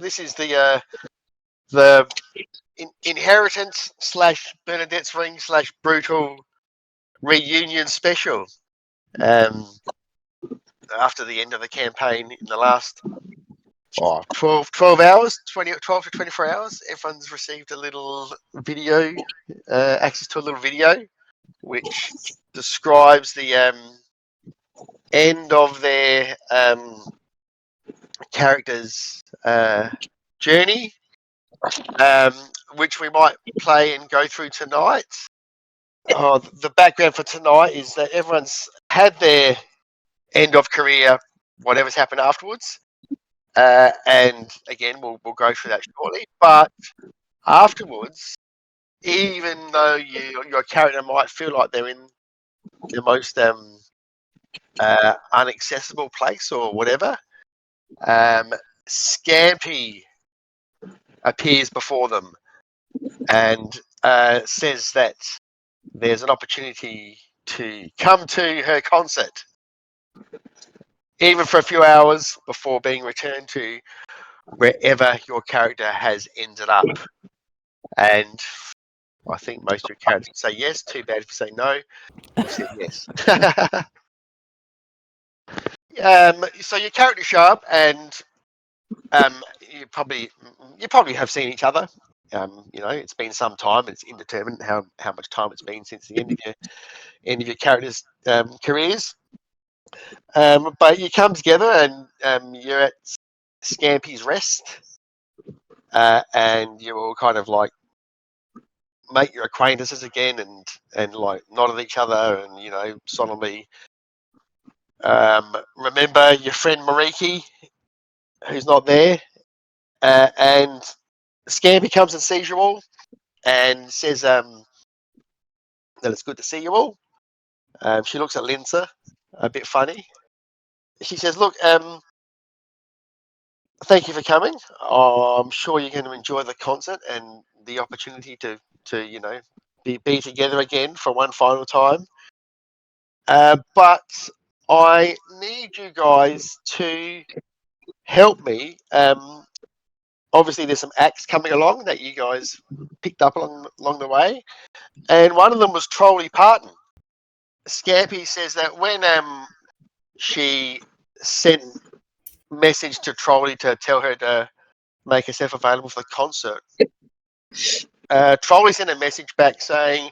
this is the inheritance / Bernadette's ring / brutal reunion special. After the end of the campaign in the last 12 hours, 12 to 24 hours, everyone's received a little video, access to a little video, which describes the end of their character's journey, which we might play and go through tonight. The background for tonight is that everyone's had their end of career, whatever's happened afterwards. And again, we'll go through that shortly. But afterwards, even though your character might feel like they're in the most inaccessible place or whatever, Scampy appears before them and says that there's an opportunity to come to her concert, even for a few hours before being returned to wherever your character has ended up. And I think most of your characters say yes. Too bad if you say no. You said yes. So your characters show up, and you probably have seen each other. It's been some time. It's indeterminate how much time it's been since the end of your characters' careers. But you come together, and you're at Scampy's Rest, and you all kind of like make your acquaintances again, and like nod at each other, and solemnly remember your friend Mariki, who's not there, and Scampy comes and sees you all, and says that it's good to see you all. She looks at Lindsay a bit funny. She says, "Look, thank you for coming. I'm sure you're going to enjoy the concert and the opportunity to be together again for one final time. But I need you guys to help me. Obviously, there's some acts coming along that you guys picked up along the way, and one of them was Trolley Parton. Scampy says that when she sent message to Trolley to tell her to make herself available for the concert, Trolley sent a message back saying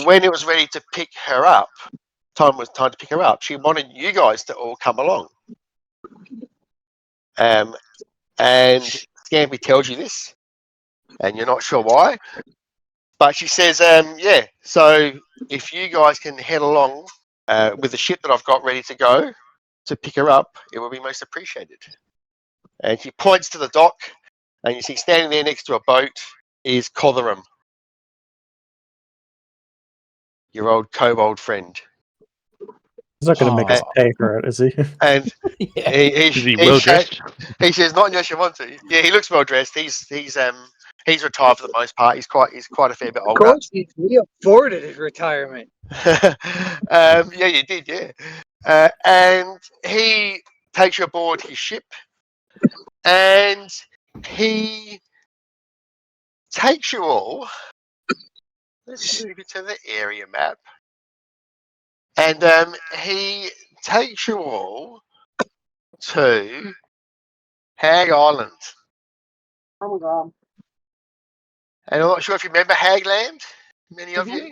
when it was ready to pick her up, time to pick her up, she wanted you guys to all come along. And Scampy tells you this, and you're not sure why, but she says, yeah, so if you guys can head along with the ship that I've got ready to go to pick her up, it will be most appreciated. And she points to the dock, and you see standing there next to a boat is Cotherham, your old kobold friend. He's not going to make us pay for it, is he? And Yeah. is he well dressed? He says, "Not unless you want to." Yeah, he looks well dressed. He's retired for the most part. He's quite a fair bit Of older. course, we afforded his retirement. Yeah, you did. Yeah, and he takes you aboard his ship, and he takes you all. Let's move it to the area map, and he takes you all to Hag Island. Oh my god. And I'm not sure if you remember Hagland, many of you.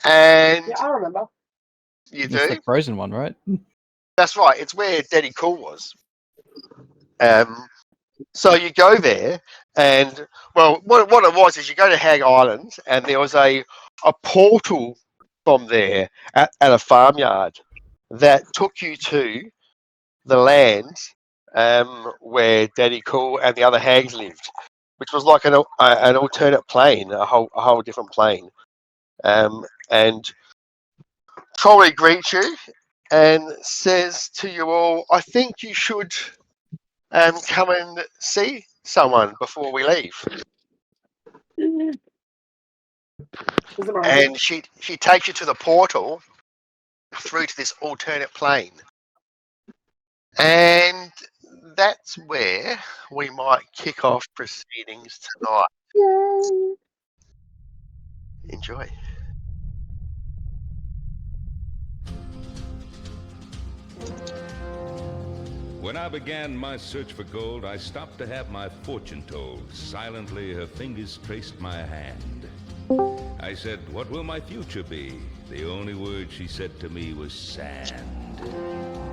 And Yeah, I remember. you It's do? the frozen one, right? That's right. It's where Daddy Cool was. So you go there, and well, what it was is you go to Hag Island, and there was a portal from there at a farmyard that took you to the land where Daddy Cool and the other hags lived, which was like an alternate plane, a whole different plane. And Trolley greets you and says to you all, "I think you should come and see someone before we leave." And she takes you to the portal through to this alternate plane. And that's where we might kick off proceedings tonight. Yay. Enjoy. When I began my search for gold, I stopped to have my fortune told. Silently, her fingers traced my hand. I said, "What will my future be?" The only word she said to me was sand.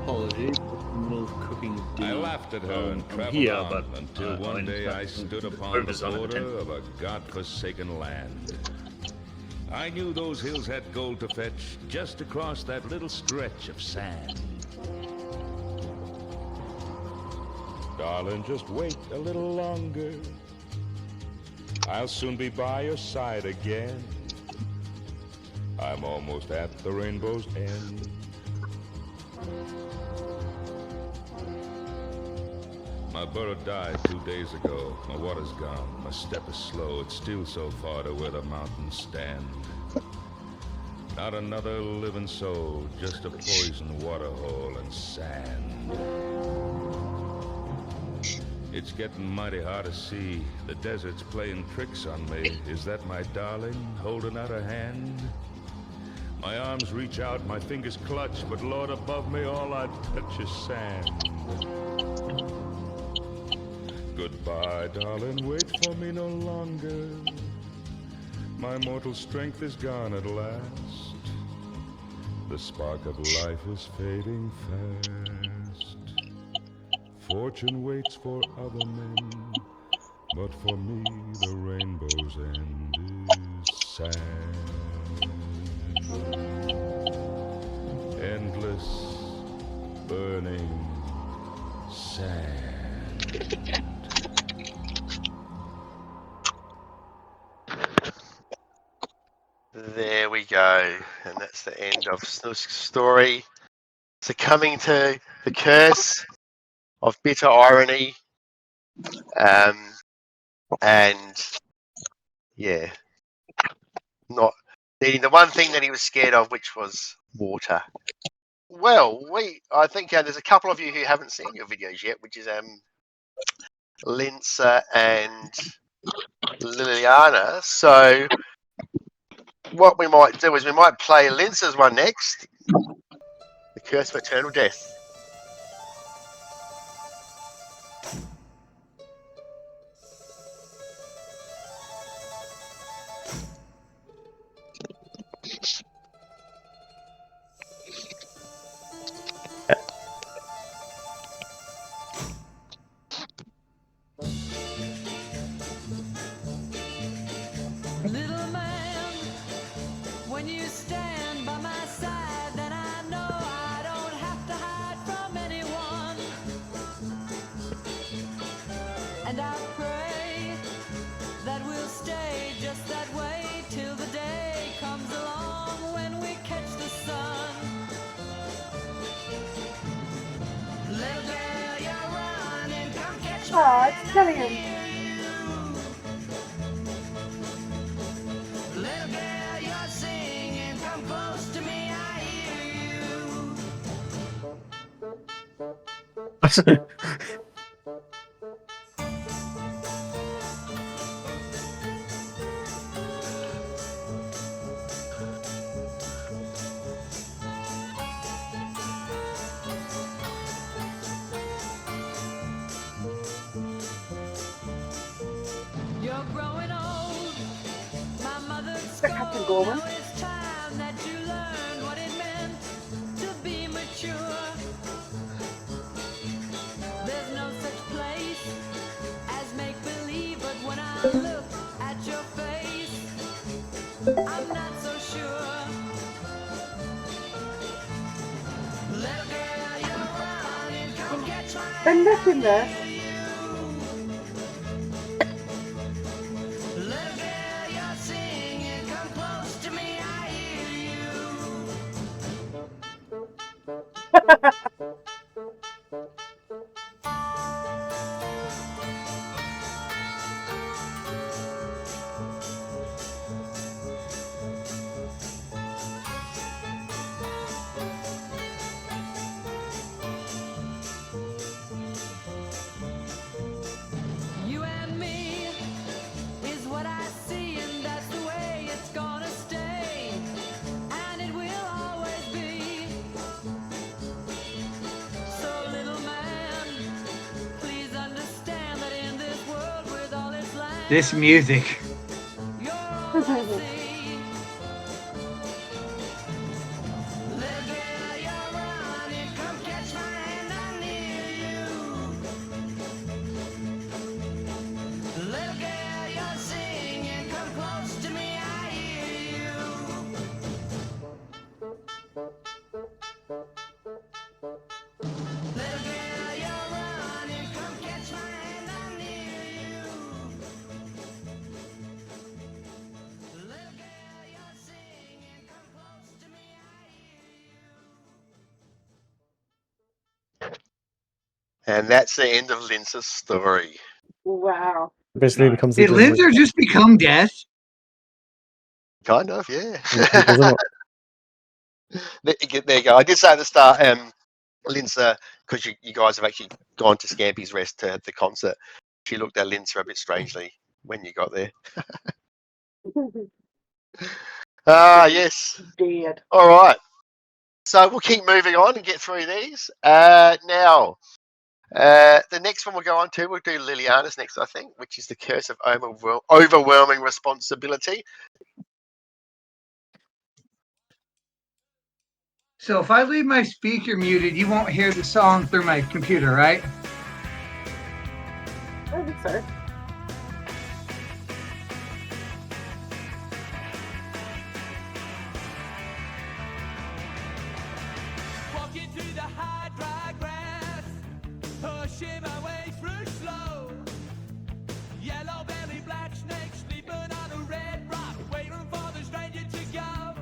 Apologies, middle of cooking dinner. I laughed at her and I'm traveled here, on but, until I'm one in day I fact stood upon the overs on the border tent. of a godforsaken land. I knew those hills had gold to fetch just across that little stretch of sand. Darling, just wait a little longer. I'll soon be by your side again. I'm almost at the rainbow's end. My burro died 2 days ago. My water's gone. My step is slow. It's still so far to where the mountains stand. Not another living soul, just a poisoned water hole and sand. It's getting mighty hard to see. The desert's playing tricks on me. Is that my darling holding out her hand? My arms reach out, my fingers clutch, but Lord above me, all I touch is sand. Goodbye, darling, wait for me no longer. My mortal strength is gone at last. The spark of life is fading fast. Fortune waits for other men, but for me the rainbow's end is sand. Endless, burning sand. There we go. And that's the end of Snook's story. Succumbing to the curse of bitter irony. And yeah, not needing the one thing that he was scared of, which was water. Well, I think there's a couple of you who haven't seen your videos yet, which is Linsa and Liliana. So what we might do is we might play Linsa's one next. The Curse of Eternal Death. Little man, when you stand by my side, then I know I don't have to hide from anyone. And I pray that we'll stay just that way till the day comes along when we catch the sun. Little girl, you're running, come catch Aw, it's Killian. Little girl, you're singing, come close to me, I hear you. You're growing old, my mother Captain scolded. Gorman. Now it's time that you learn what it meant to be mature. There's no such place as make-believe, but when I look at your face, I'm not so sure. Little girl, you're running, come catch my There's nothing there. Little girl, you're singing, come close to me, I hear you. This music. You're all I see. Little girl, you're running, come catch my hand, I'm near you. Little girl, you're singing, come close to me, I hear you. Little girl, you're running, come catch my hand, I'm near you. Little girl, you're singing, come close to me, I hear you. And that's the end of Linz's story. Wow. Basically Nice. becomes the Did Linzer just become death? Kind of, yeah. doesn't There you go. I did say at the start, Linza, because you guys have actually gone to Scampy's Rest to the concert. She looked at Linza a bit strangely when you got there. Yes. Dead. All right. So we'll keep moving on and get through these. Now, the next one we'll go on to, we'll do Liliana's next, I think, which is the curse of overwhelming responsibility. So if I leave my speaker muted, you won't hear the song through my computer, right? I think so. Walking through the high, dry grass, pushing my way through slow. Yellow belly, black snake, sleeping on a red rock, waiting for the stranger to go.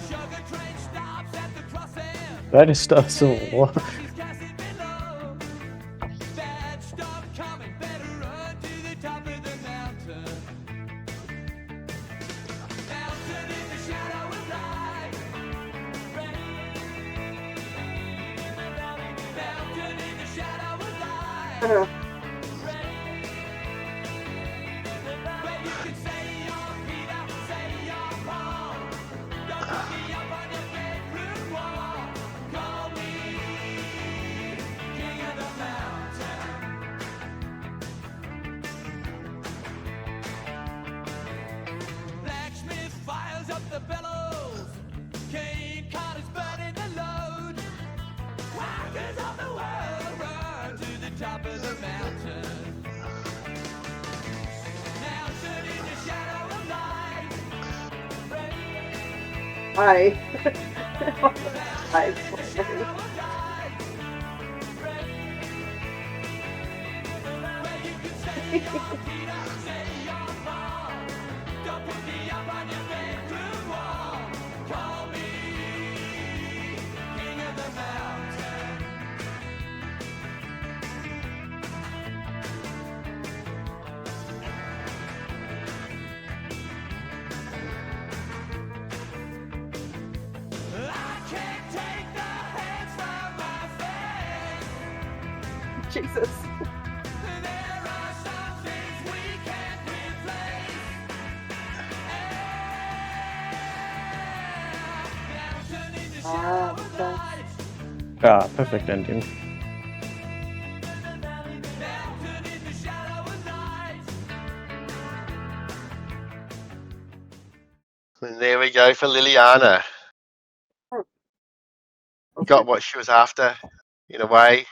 Sugar train stops at the crossing. That is stuff so what? She's casting below. Bad stuff coming, better run to the top of the mountain. Mountain in the shadow of light. Mountain in the shadow of light. Where you can say you're Peter, say you're Paul. Don't put me up on your bedroom wall. Call me king of the mountain. Blacksmith fires up the bellows. King Carter's burning the load. Walkers of the world run to the top of the mountain. Mountain in the shadow of light. I. I. Shadow of light. Where you can say you're Peter, say you're Paul. Don't put me up on your bedroom wall. Call me king of the mountain. I can't take the hands from my face. Jesus. There are some things we can't replace. Mountain in the shadow of light. Perfect ending. Mountain in the shadow of light. And there we go for Liliana. Got what she was after, in a way.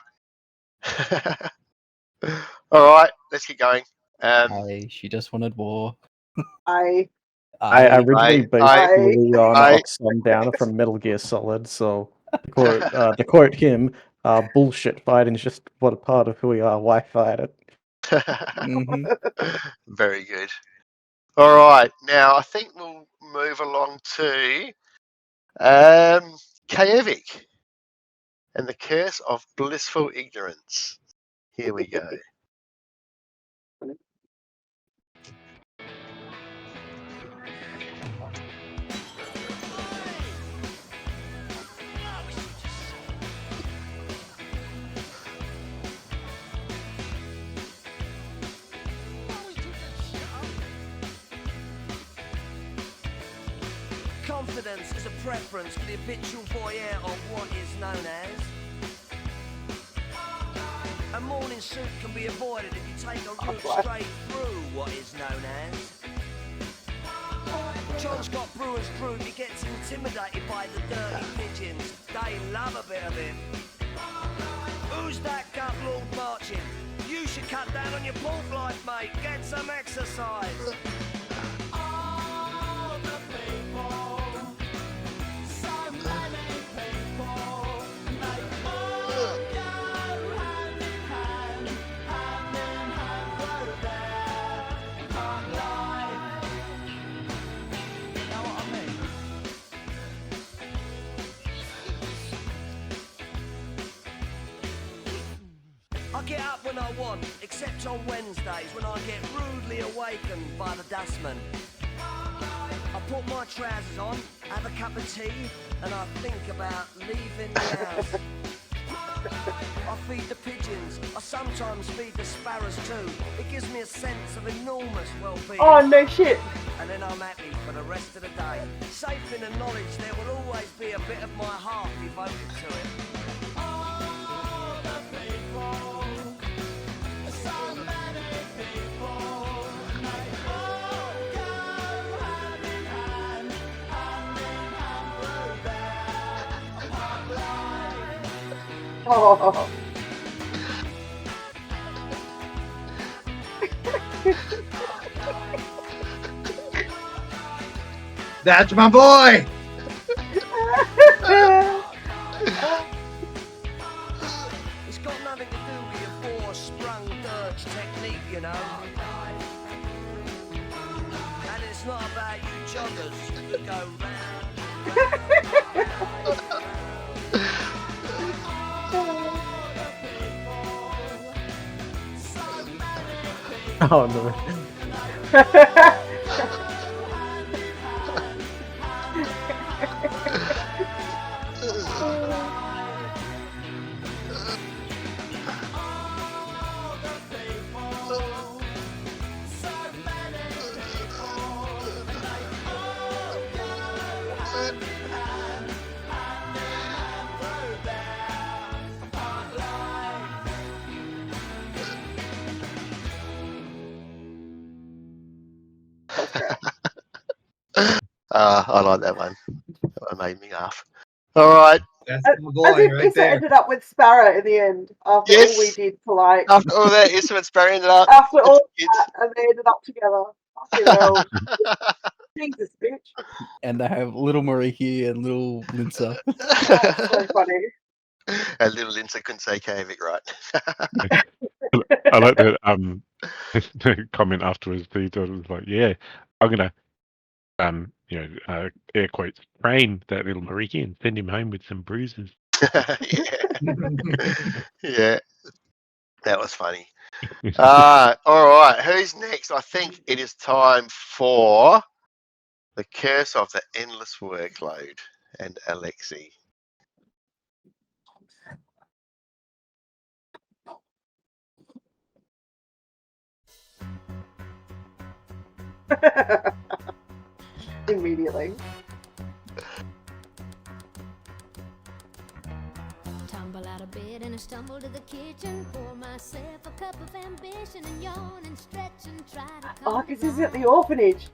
All right, let's keep going. She just wanted war. I originally based I- Lee on I- Sundowner from Metal Gear Solid, so to quote him, bullshit fighting is just what a part of who we are. Why fight it? Mhm. Very good. All right, now I think we'll move along to Kaevik and the curse of blissful ignorance. Here we go. Confidence is a preference for the habitual voyeur of what is known as A morning suit can be avoided if you take a route straight through what is known as. John's got brewer's fruit, he gets intimidated by the dirty pigeons. They love a bit of him. Who's that gut lord marching? You should cut down on your pork life, mate. Get some exercise. All the people, so many people, they all go hand in hand, hand in hand through their hard life. Know what I mean? I get up when I want, except on Wednesdays when I get rudely awakened by the dustman. I put my trousers on, have a cup of tea, and I think about leaving the house. I feed the pigeons, I sometimes feed the sparrows too. It gives me a sense of enormous well-being. Oh, no shit. And then I'm happy for the rest of the day. Safe in the knowledge there will always be a bit of my heart devoted to it. All the people, so many people, they all go hand in hand, hand in hand through their hard life. Oh. That's my boy. It's got nothing to do with your four-sprung dirge technique, you know. And it's not about you joggers who go round. Oh no. I like that one. That one made me laugh. All right. That's my As boy if right Issa there. ended up with Sparrow in the end after all we Yes. did to like After all that, Issa Sparrow ended up. after all It's- that, and they ended up together. Fucking hell. Jesus, bitch. And they have little Mariki and little Linsa. That's so funny. And little Lindsay couldn't say Kavik right. I like that the comment afterwards. The daughter was like, "Yeah, I'm gonna, air quotes, train that little Mariki and send him home with some bruises." Yeah, that was funny. All right, who's next? I think it is time for the curse of the endless workload and Alexi. Immediately. Tumble out of bed and I stumble to the kitchen. Pour myself a cup of ambition and yawn and stretch and try to Oh, calm this is down. at the orphanage.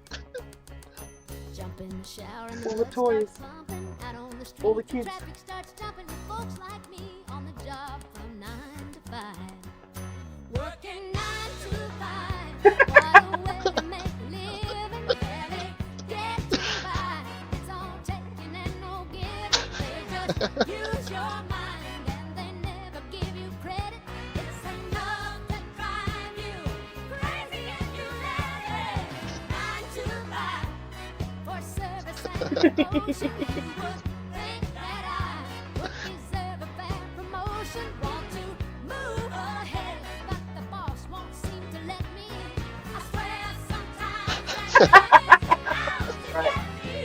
Jump in the shower and All the blood starts toys. pumping. Out on the street, All the kids. traffic starts jumping with folks like me on the job from 9 to 5. Working 9 to 5. What a way to make a living. Barely getting by. It's all taking and no giving. They just use your mind and they never give you credit. It's enough to drive you crazy and you let it. 9 to 5 for service and promotion. You would think that I would deserve a fair promotion. Want to move ahead, but the boss won't seem to let me. I swear sometimes that is out to get me.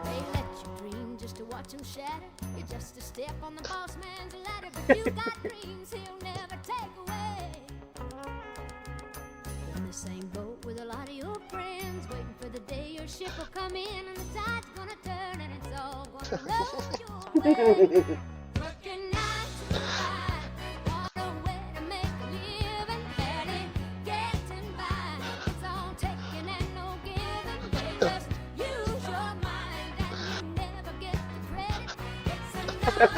They let you dream just to watch them shatter. You're just a step on the boss man's ladder, but you got dreams he'll never take away. In the same boat with a lot of your friends, waiting for the day your ship will come in and the tide's gonna turn and it's all gonna roll your Working 9 to 5, what a way to make a living, barely getting by. It's all taking and no giving. They just use your mind and you never get the credit. It's enough to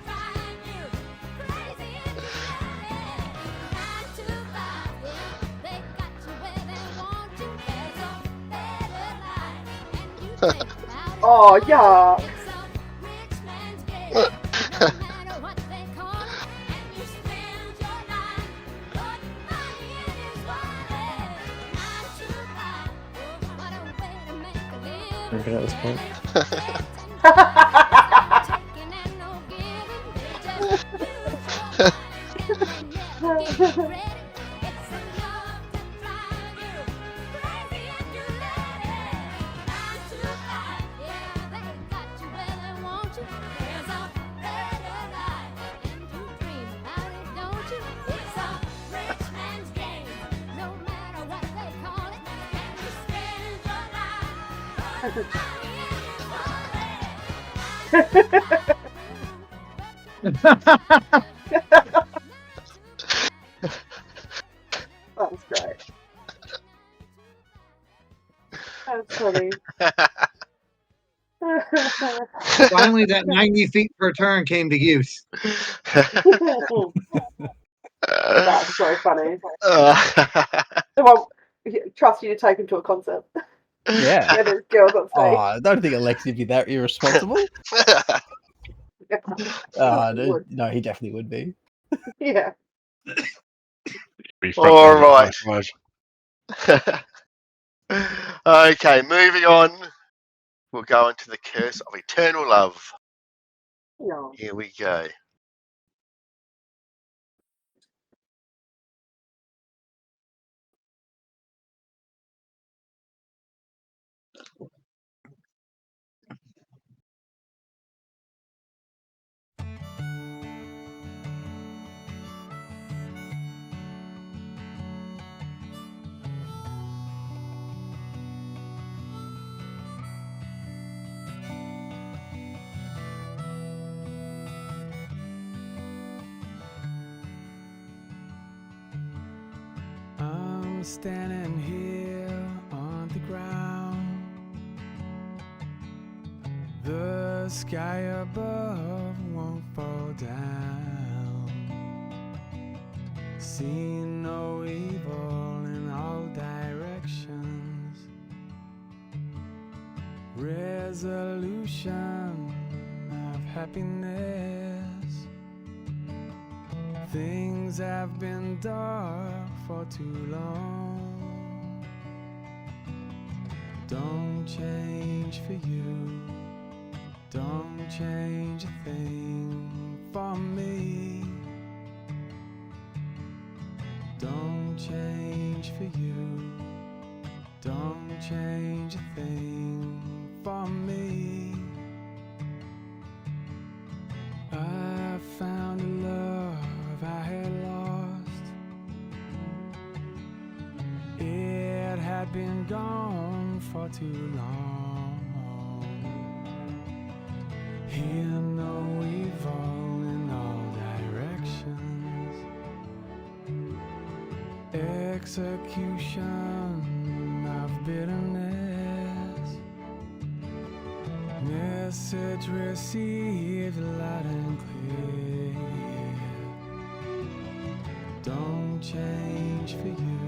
drive you crazy if you let it. 9 to 5, yeah, they got you where they want you. There's a better life, and you think about it. Oh, yuck. It's a rich man's game, no matter what they call it. And you spend your life putting money in his wallet. 9 to 5, what a way to make a living. Drinking at this point. Taking and no giving, they just use your mind. They never give you credit. It's enough to drive you crazy if you let it. 9 to 5, yeah, they got you where they want you. There's a better life, and you dream about it, don't you? It's a rich man's game, no matter what they call it. And you spend your life putting money in his That's great. That's funny. Finally, that 90 feet per turn came to use. That's so funny. Uh, Well, trust you to take him to a concert. Yeah. Where there's girls on Oh, stage. I don't think Alexi would be that irresponsible. No, no, he definitely would be. Yeah. Be All front right. line. Okay, moving on. We'll go into the curse of eternal love. No. Here we go. I'm standing here on the ground. The sky above won't fall down. See no evil in all directions. Resolution of happiness. Things have been dark for too long. Don't change for you. Don't change a thing for me. Don't change for you. Don't change a thing for me. I found a love I had lost. It had been gone for too long. Hear no evil in all directions. Execution of bitterness. Message received loud and clear. Don't change for you.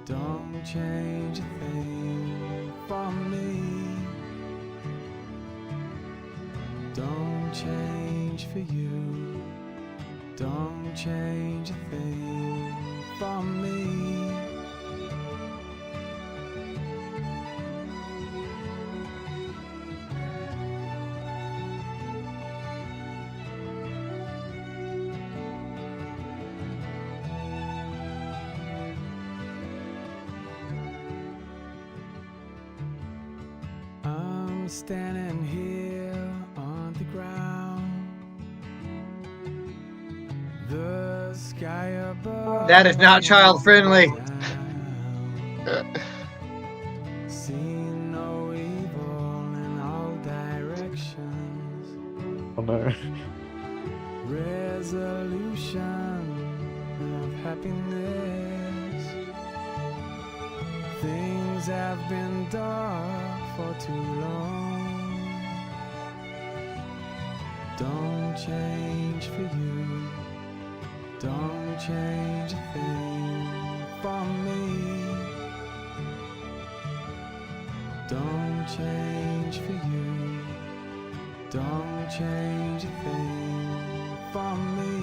Don't change a thing for me. Don't change for you. Don't change a thing for me. I'm standing here on the ground. The sky above. That is not child friendly. See no evil in all directions. Oh no. Resolution of happiness. Things have been dark for too long. Don't change for you. Don't change a thing for me. Don't change for you. Don't change a thing for me.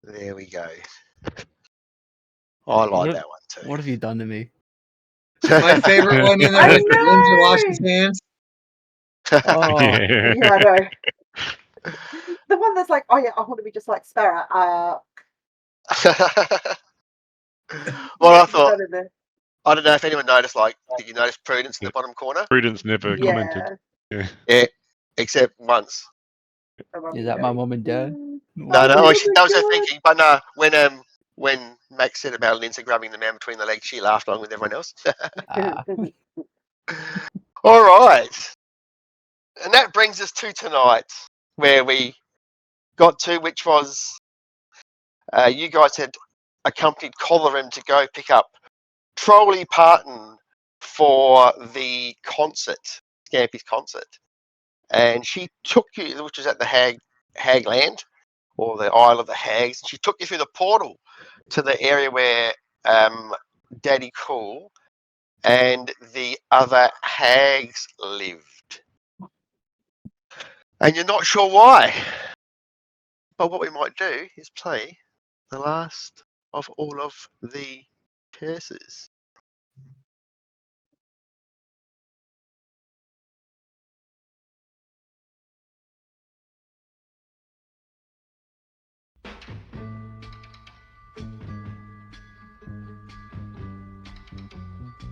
There we go. I like that one too. What have you done to me? My favorite one in there I was the Lindsay wash his know. hands. Oh, Yeah. Yeah, I know. The one that's like, oh yeah, I want to be just like Sparrow. Well, I Put thought, that in there. I don't know if anyone noticed, like, did you notice Prudence in the bottom corner? Prudence never commented. Yeah. Yeah. Yeah, except once. is that my mom and dad? No, Oh that was her my thinking. But no, when Max said about Lindsay grabbing the man between the legs, she laughed along with everyone else. Ah, God. All right. And that brings us to tonight, where we got to, which was you guys had accompanied Collarim to go pick up Trolley Parton for the concert, Scampy's concert. And she took you, which was at the Hagland, or the Isle of the Hags. She took you through the portal to the area where Daddy Cool and the other hags lived. And you're not sure why. But what we might do is play the last of all of the curses.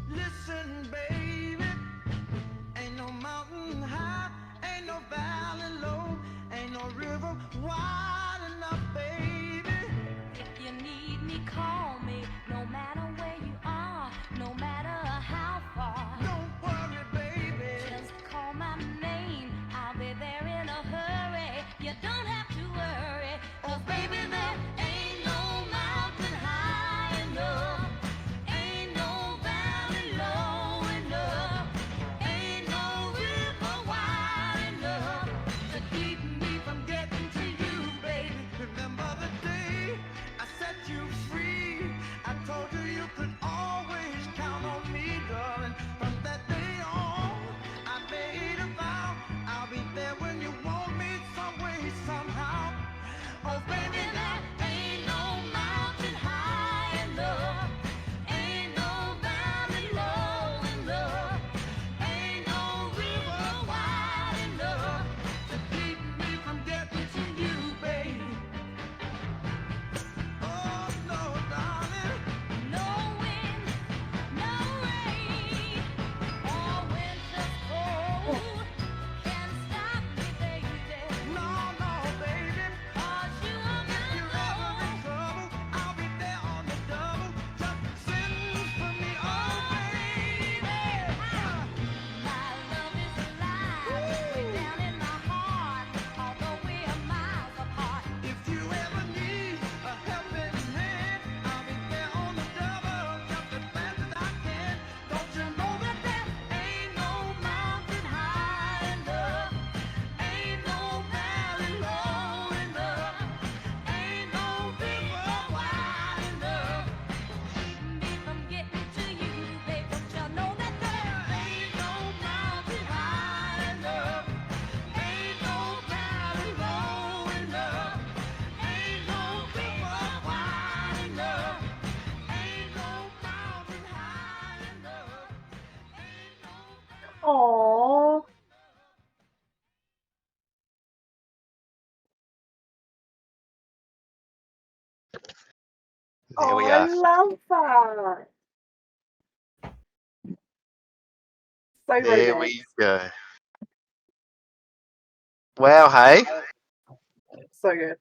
Listen, baby, ain't no mountain high, ain't no valley low, ain't no river wide enough, baby. If you need me, call me. No matter where you are, no matter how far. Don't worry, baby. Just call my name. I'll be there in a hurry. You don't have to worry. 'Cause baby, there ain't no mountain high enough. Ain't no valley low enough. Ain't no river wide enough To keep me from getting to you, baby. Remember the day I set you free. I told you you could always count on me, darling. From that day on, I made a vow I'll be there when you want me, some way, somehow. Oh, baby, there ain't no mountain high enough. Ain't no valley low enough. Ain't no river wide enough to keep me from getting to you, baby. Oh, no, darling. No wind, no rain, or winter's cold can stop me, baby. No, no, baby. 'Cause you are If my you're ever in love. trouble, I'll be there on the double. Just send for me, oh, baby. My love is alive, way down in my heart, although we are miles apart. If you ever need a helping hand, I'll be there on the double, just as fast as I can. Don't you know that there ain't no mountain high enough? Ain't no valley low enough? Ain't no river wide enough? Keep me from getting to you, babe. Don't you know that there Ain't no mountain high enough. Ain't no valley low enough. Ain't no river wide enough. Ain't no mountain high enough. Ain't no Aww. There we I are. love that. So There remix. we go. Wow, hey. So good.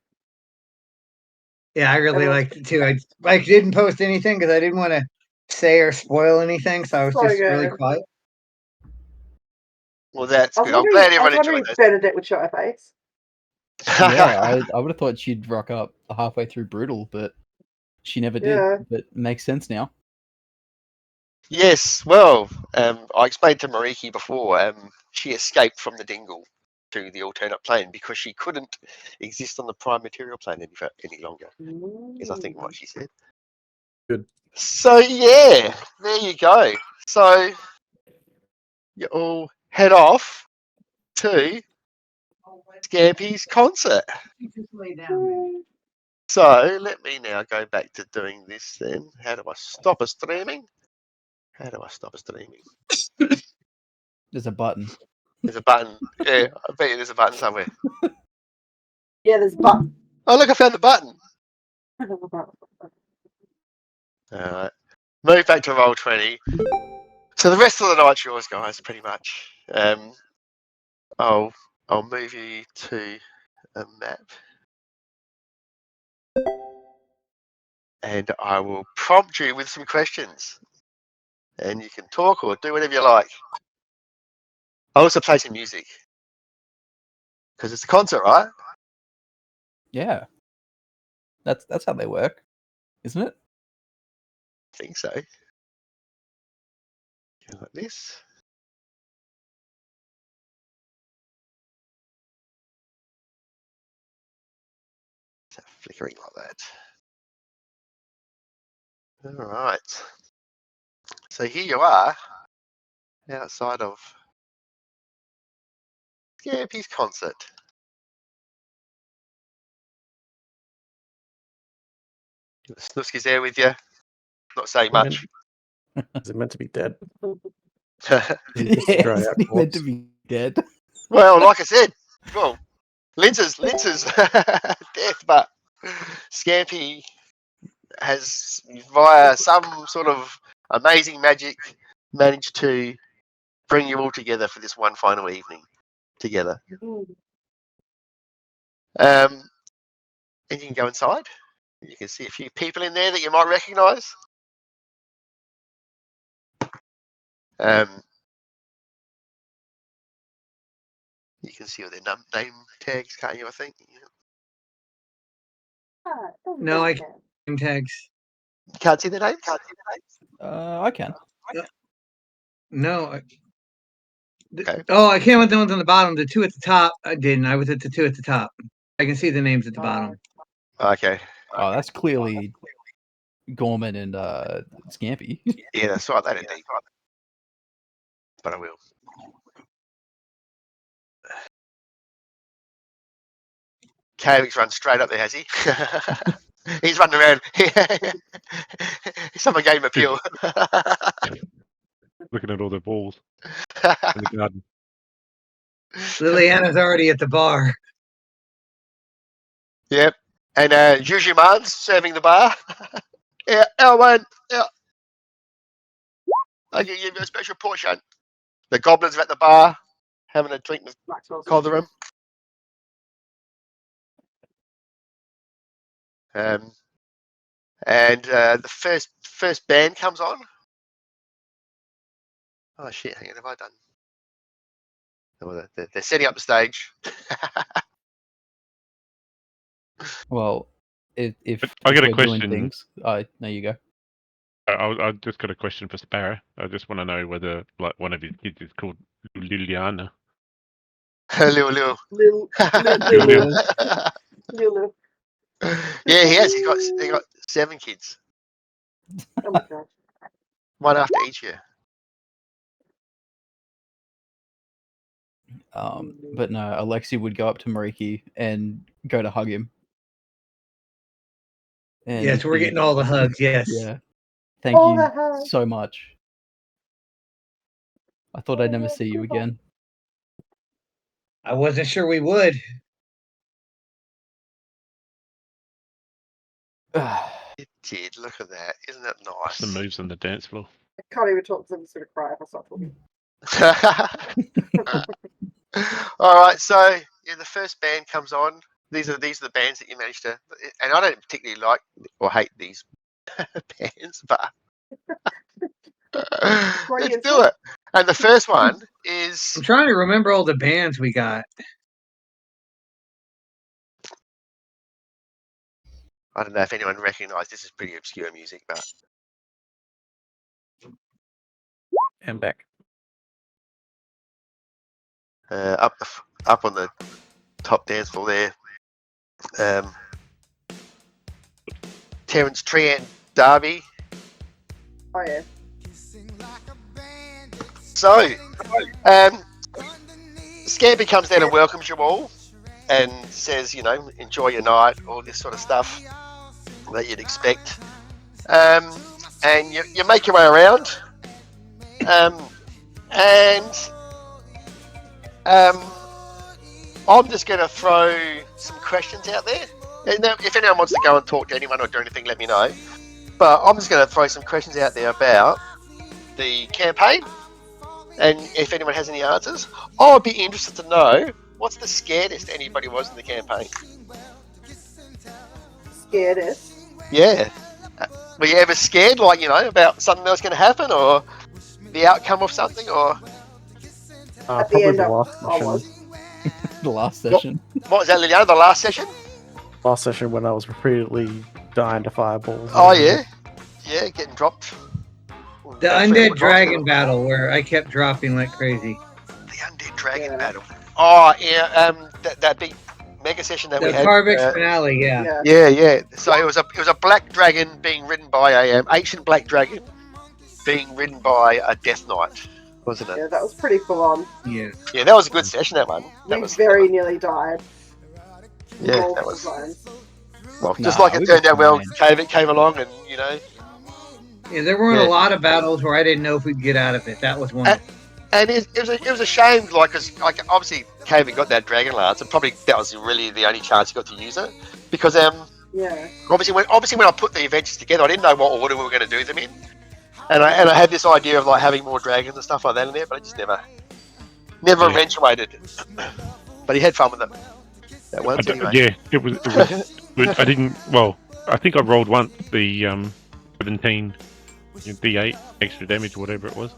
Yeah, I really Everyone- liked it too. I didn't post anything because I didn't want to say or spoil anything, so I was So just really good. quiet. Well, that's I was good. I'm wondering, glad I was everyone wondering enjoyed if Bernadette would show her face. Yeah, I would have thought she'd rock up halfway through Brutal, but she never did. Yeah. But it makes sense now. Yes, well, I explained to Mariki before, she escaped from the dingle to the alternate plane because she couldn't exist on the prime material plane any longer, is I think what she said. Good. So, yeah, there you go. So, you all head off to Scampy's concert. Just lay down. So, let me now go back to doing this then. How do I stop a streaming? How do I stop a streaming? There's a button. There's a button. Yeah, I bet you there's a button somewhere. Yeah, there's but. Oh, look, I found the button. Alright. Move back to roll 20. So the rest of the night's yours, guys, pretty much. I'll move you to a map. And I will prompt you with some questions. And you can talk or do whatever you like. I'll also play some music. Because it's a concert, right? Yeah. That's how they work, isn't it? I think so. Go like this. Is that flickering like that? All right. So here you are, outside of Scampy's concert. Snooski's there with you, not saying much. Is it meant to be dead? Yeah, Just a dried out it's meant corpse. to be dead. Well, like I said, well, Linz's death, but Scampy has, via some sort of amazing magic, managed to bring you all together for this one final evening together. And you can go inside. You can see a few people in there that you might recognise. You can see all their name tags, can't you? I think. No, I can't. Name tags. You can't see their names. I can. No. Okay. Oh, I can't with the ones on the bottom. The two at the top, I didn't. I was at the two at the top. I can see the names at the bottom. Okay. Oh, that's clearly Gorman and Scampy. Yeah, that's right. That indeed. But I will. Kavix run straight up there, has he? He's running around. Someone gave him a pill. Looking at all the balls in the garden. Liliana's already at the bar. Yep. And Jujuman's serving the bar. Yeah, L1. Yeah. I can give you a special portion. The goblins are at the bar having a drink with Cotherham. And the first band comes on. Oh shit! Hang on, have I done? Oh, they're setting up the stage. Well, if I got a we're doing question. things, there you go. I just got a question for Sparrow. I just want to know whether like one of his kids is called Liliana. Lulu. Lulu. Yeah, he has. He got 7 kids. Oh my gosh. One after each year. But no, Alexi would go up to Mariki and go to hug him. And Yes, we're getting all the hugs. Yes. Yeah. Thank All you the hugs. so much. I thought I'd never see you again. I wasn't sure we would. It did. Look at that. Isn't that nice? The moves on the dance floor. I can't even talk to them, sort of cry if I start talking. All right, so the first band comes on, these are the bands that you managed to, and I don't particularly like or hate these bands, but let's do it. And the first one is I'm trying to remember all the bands we got. I don't know if anyone recognised this is pretty obscure music, but And back. up on the top dance floor there, Terence Trent D'Arby. Oh yeah. So, Scampi comes down and welcomes you all and says, you know, enjoy your night, all this sort of stuff that you'd expect. And you make your way around. I'm just going to throw some questions out there. And now, if anyone wants to go and talk to anyone or do anything, let me know. But I'm just going to throw some questions out there about the campaign. And if anyone has any answers, I would be interested to know what's the scaredest anybody was in the campaign. Scaredest? Yeah. Were you ever scared, like, you know, about something that's going to happen or the outcome of something? Or At the Probably end, the I last session. was. The last session. what was that, Liliana, the last session? Last session when I was repeatedly dying to fireballs. Oh, yeah. Yeah, getting dropped. The Undead Dragon battle where I kept dropping like crazy. The Undead Dragon battle. Oh, yeah, that big mega session that The we had. Parvex finale, yeah. Yeah. So it was a black dragon being ridden by a ancient black dragon being ridden by a Death Knight, wasn't it? Yeah, that was pretty full on. Yeah. Yeah, that was a good session. That one. That We was very nearly died. Yeah, Multiple that was times. well. Nah, Just like it we turned were out well, fine. came along, and you know. Yeah, there weren't Yeah. a lot of battles where I didn't know if we'd get out of it. That was one. And it was a shame, like, cause like obviously Kevin got that Dragon Lance, and probably that was really the only chance he got to use it, because Yeah. obviously when I put the adventures together, I didn't know what order we were going to do them in, and I had this idea of like having more dragons and stuff like that in there, but I just never Yeah. eventuated. But he had fun with them. That once anyway. Yeah, it was I didn't. Well, I think I rolled once the 17 D8 extra damage, whatever it was.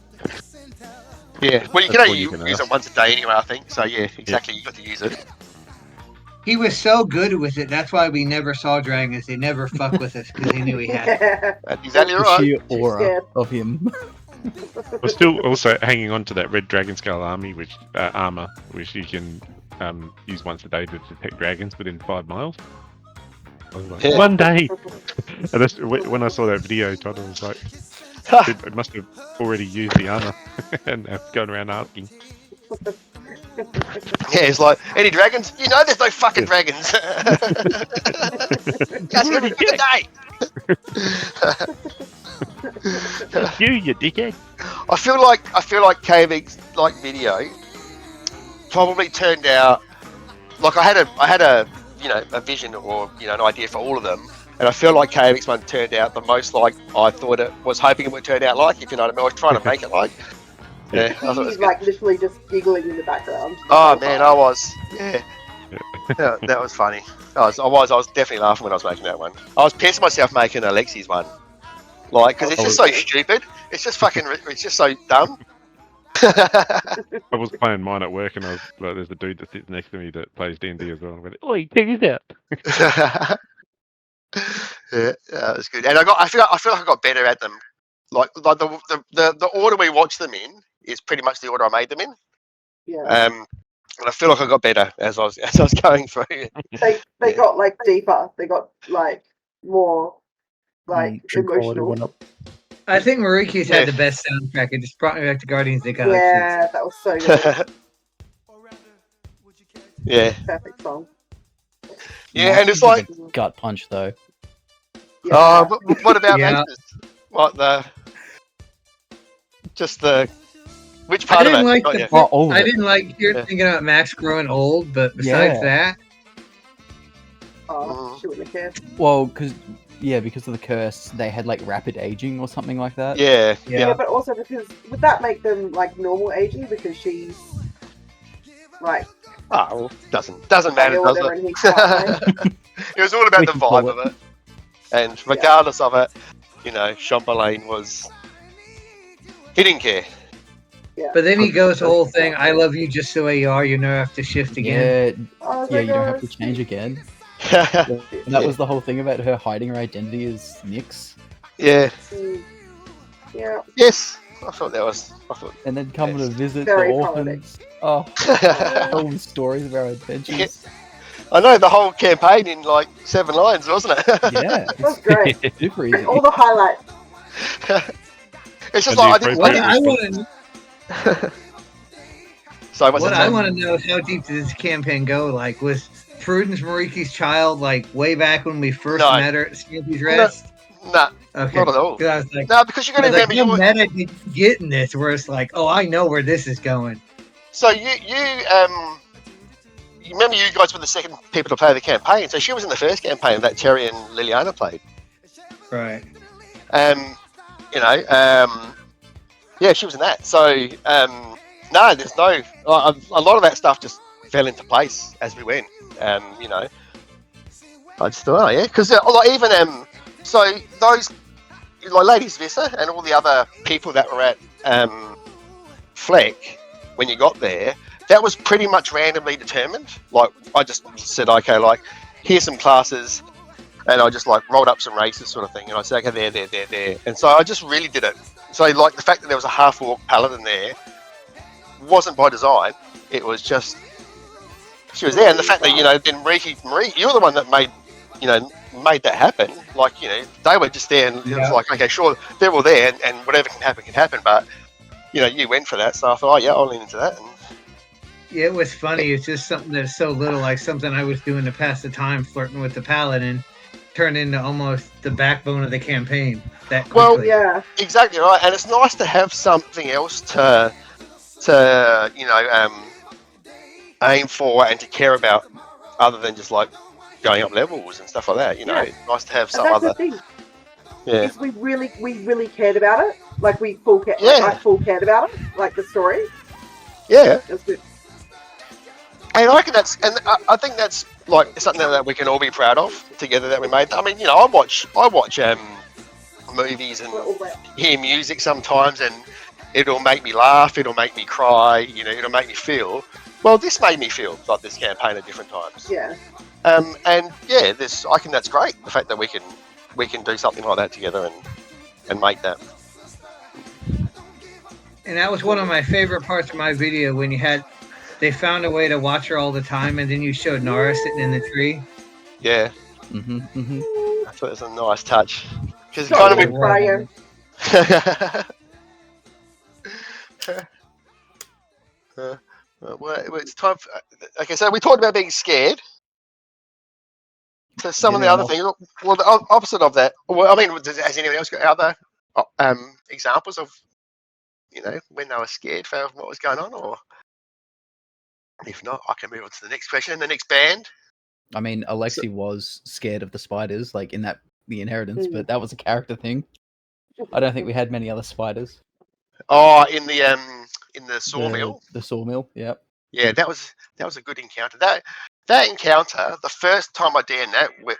Yeah. Well, you can That's all only you can use ask. it once a day anyway, I think. So yeah, exactly. You got to use it. He was so good with it. That's why we never saw dragons. They never fuck with us because they knew he had it. That's exactly The right. sheer aura scared. of him. We're still also hanging on to that red dragon skull army, which armor, which you can use once a day to detect dragons within 5 miles. I was like, Yeah. one day. And that's when I saw that video. Todd was like, it must have already used the armor and going around asking. Yeah, it's like, any dragons? You know there's no fucking dragons. Just every day. You dickhead. I feel like KV's like video probably turned out like I had a you know a vision or you know an idea for all of them, and I feel like KV's one turned out the most like I thought it was hoping it would turn out like, if you know what I mean. I was trying to make it like. Yeah, I thought it was He's good. like literally just giggling in the background. Oh man, I was. Yeah. That was funny. I was definitely laughing when I was making that one. I was pissing myself making Alexi's one. Like, because it's just so stupid. It's just fucking. It's just so dumb. I was playing mine at work, and I was like, "There's a dude that sits next to me that plays D&D as well." I went, "Oi, check this out!" Yeah, it was good. And I feel like I got better at them. Like the order we watch them in is pretty much the order I made them in. Yeah. And I feel like I got better as I was going through. They got like deeper. They got like more like True quality emotional. went up. I think Mariki's Yeah. had the best soundtrack. It just brought me back to Guardians of the Galaxy. Yeah, that was so good. Yeah. Perfect song. Yeah, and it's like, Gut punch though. Yeah. what about Yeah. Magnus? What which I part of it? didn't like Got the. you? Oh, all of I it. didn't like here Yeah. thinking about Max growing old, but besides that, Oh, she wouldn't have cared. Well, because of the curse, they had like rapid aging or something like that. Yeah, Yeah. yeah. But also because would that make them like normal aging because she's like Oh, well, doesn't matter, or does whatever, and it? he cried. It was all about We the can call vibe of it. And regardless of it, you know, Chamberlain was. He didn't care. But then he goes the whole thing, I love you just the way you are, you never have to shift again. Yeah, I was yeah, like, you don't oh, have to change again. Yeah. And that was the whole thing about her hiding her identity as Nyx, Yeah. Yeah. Yes. I thought that was. and then coming to visit Very the orphans. Oh, tell them stories of our adventures. I know the whole campaign in like 7 lines, wasn't it? Yeah, That's great. super easy. All the highlights. It's just And like the I What didn't. I want to So what's what that I say? want to know is how deep did this campaign go? Like, was Prudence Mariki's child like way back when we first No. met her at Scampy's Rest? Nah, Okay. not at all. 'Cause I was like, No, because you got to like, remember you how were. meta did you get in this? Where it's like, oh, I know where this is going. So you remember you guys were the second people to play the campaign. So she was in the first campaign that Terry and Liliana played. Right. Yeah, she was in that. So no, there's no. A lot of that stuff just fell into place as we went. You know, I just thought, oh yeah, because like even so those like Ladies Vissa and all the other people that were at Fleck when you got there, that was pretty much randomly determined. Like I just said, okay, like here's some classes, and I just like rolled up some races sort of thing, and I said, okay, there, and so I just really did it. So like the fact that there was a half-orc paladin there wasn't by design. It was just she was there, and the fact that then Marie, you're the one that made that happen. Like they were just there, and it was like, okay, sure, they're all there, and whatever can happen, but you went for that, so I thought, oh yeah, I'll lean into that. And, Yeah, it was funny. It's just something that's so little, like something I was doing to pass the time, flirting with the paladin, turned into almost the backbone of the campaign. That quickly. Well, Yeah. exactly right, and it's nice to have something else to aim for and to care about, other than just like going up levels and stuff like that. Yeah. It's nice to have And some that's other. the thing. Yeah, Is we really cared about it. Like we full cared. Yeah. Like I full cared about it. Like the story. yeah, That's good. and I reckon I think that's like something that we can all be proud of together that we made. I mean, I watch movies and All that. hear music sometimes, and it'll make me laugh, it'll make me cry, it'll make me feel. Well, this made me feel like this campaign at different times. Yeah. And yeah, I think that's great. The fact that we can do something like that together and make that. And that was one of my favorite parts of my video when they found a way to watch her all the time, and then you showed Nara sitting in the tree. Yeah, Mm-hmm. I thought it was a nice touch because So kind of. good, Brian. Well, it's time for, okay, so we talked about being scared. So some of the Yeah. other things, well, the opposite of that. Well, I mean, has anyone else got other examples of, when they were scared for what was going on? Or if not, I can move on to the next question. The next band. I mean, Alexi was scared of the spiders, like in the inheritance, Mm. but that was a character thing. I don't think we had many other spiders. Oh, in the sawmill. The sawmill, yeah. Yeah, that was a good encounter. That encounter, the first time I DM'd that with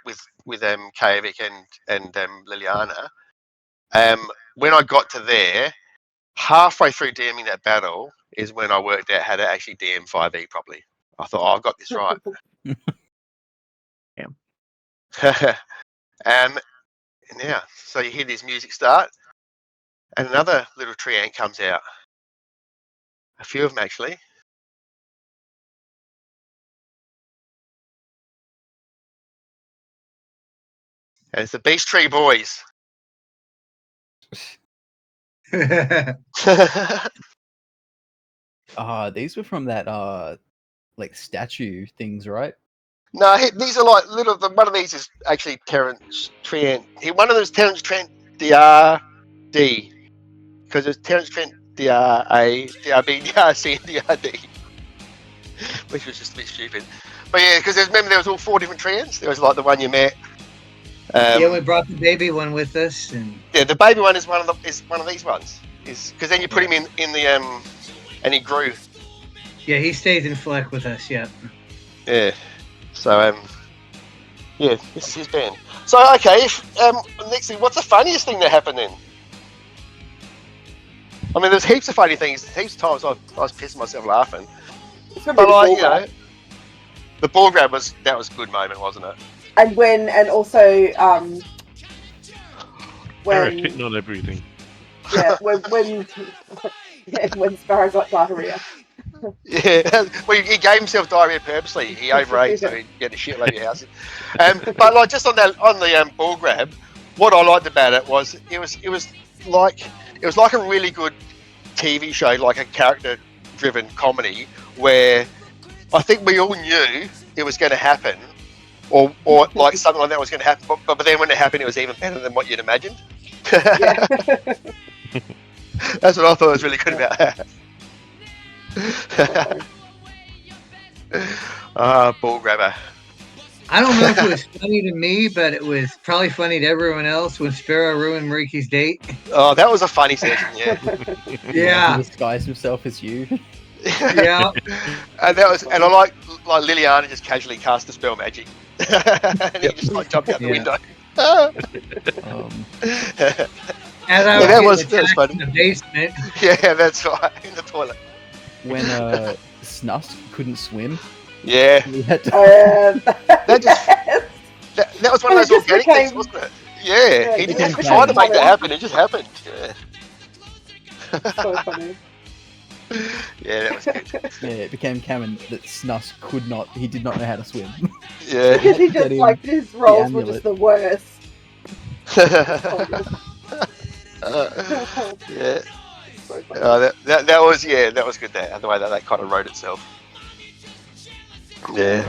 Kavik and Liliana, when I got to there, halfway through DMing that battle is when I worked out how to actually DM 5e properly. I thought, oh, I've got this right. And yeah, so you hear this music start, and another little tree ant comes out. A few of them actually. And it's the Beast Tree Boys. These were from that like statue things, right? No, these are like little. One of these is actually Terence Trent. One of them is Terence Trent DRD, because it's Terence Trent DRA, DRB, DRC, and DRD, which was just a bit stupid. But yeah, because remember there was all 4 different Trents. There was like the one you met. Yeah, we brought the baby one with us, and Yeah, the baby one is one of these ones. Is because then you put him in the and he grew. Yeah, he stays in Fleck with us. Yeah. Yeah. So yeah, this is his band. So okay, next thing, what's the funniest thing that happened then? I mean, there's heaps of funny things. Heaps of times I was pissing myself laughing. It's gonna be But the like, ball you know, grab. the ball grab was a good moment, wasn't it? And also Eric when hitting on everything. yeah when Sparrow got diarrhea. Yeah, well, he gave himself diarrhea purposely. He overate so he'd get a shitload of your house. But like just on the ball grab, what I liked about it was it was like a really good TV show, like a character-driven comedy where I think we all knew it was going to happen, or like something like that was going to happen. But then when it happened, it was even better than what you'd imagined. Yeah. That's what I thought was really good about that. Ball grabber. I don't know if it was funny to me, but it was probably funny to everyone else when Sparrow ruined Mariki's date. Oh, that was a funny session, yeah. Yeah. He disguised himself as you. Yeah. And I like Liliana just casually cast a spell magic, and he just like jumped out the Yeah. window. As I Yeah, that was getting attacked funny. in the basement. Yeah, that's right, in the toilet. When Snusk couldn't swim, Yeah, he had to. that was one of those It just organic things, became- wasn't it? Yeah, he it didn't just have to try to became make that happen. It just happened. So funny. Yeah, that was good. Yeah, it became canon that Snusk could not. He did not know how to swim. Yeah. Because he Get just him like his roles were amulet. just the worst. Yeah. So funny. That was good. That the way that kind of wrote itself. Yeah.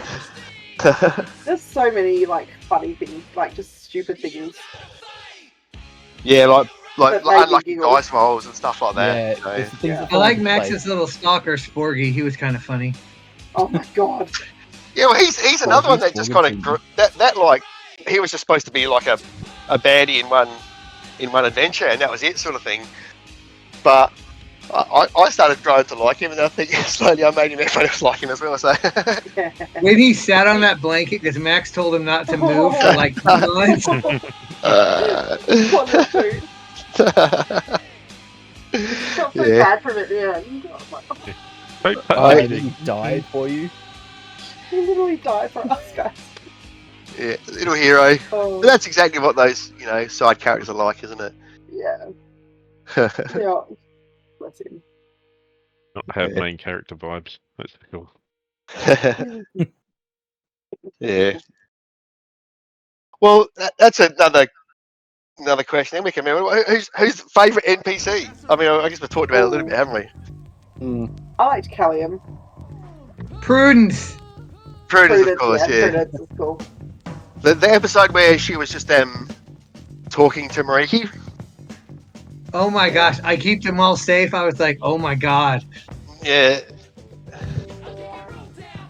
There's so many like funny things, like just stupid things. Yeah, like That made me unlucky giggle. dice rolls and stuff like that. Yeah, you know. it's the things that I like fall into Max's little stalker Sporgy. He was kind of funny. Oh my god. Yeah, well, he's another one that just kind of that like he was just supposed to be like a baddie in one adventure, and that was it, sort of thing. But I started growing to like him, and I think slowly I made everyone else like him as well. So When he sat on that blanket because Max told him not to move for like 2 months. Poor little dude. Felt so Yeah. bad for him at the end. Oh my God. Don't touch Oh, anything. he died for you. He literally died for us, guys. yeah, little hero. Oh, But that's exactly what those side characters are like, isn't it? yeah. Yeah. Bless him. Not have Yeah. main character vibes. That's cool. Yeah. Well, that's another question. Then we can remember who's favourite NPC. I mean, I guess we've talked about it a little bit, haven't we? I liked Callium. Prudence. Prudence, of course, yeah. Prudence is cool. The episode where she was just talking to Mariki. Oh my gosh. I keep them all safe. I was like, oh my god. Yeah.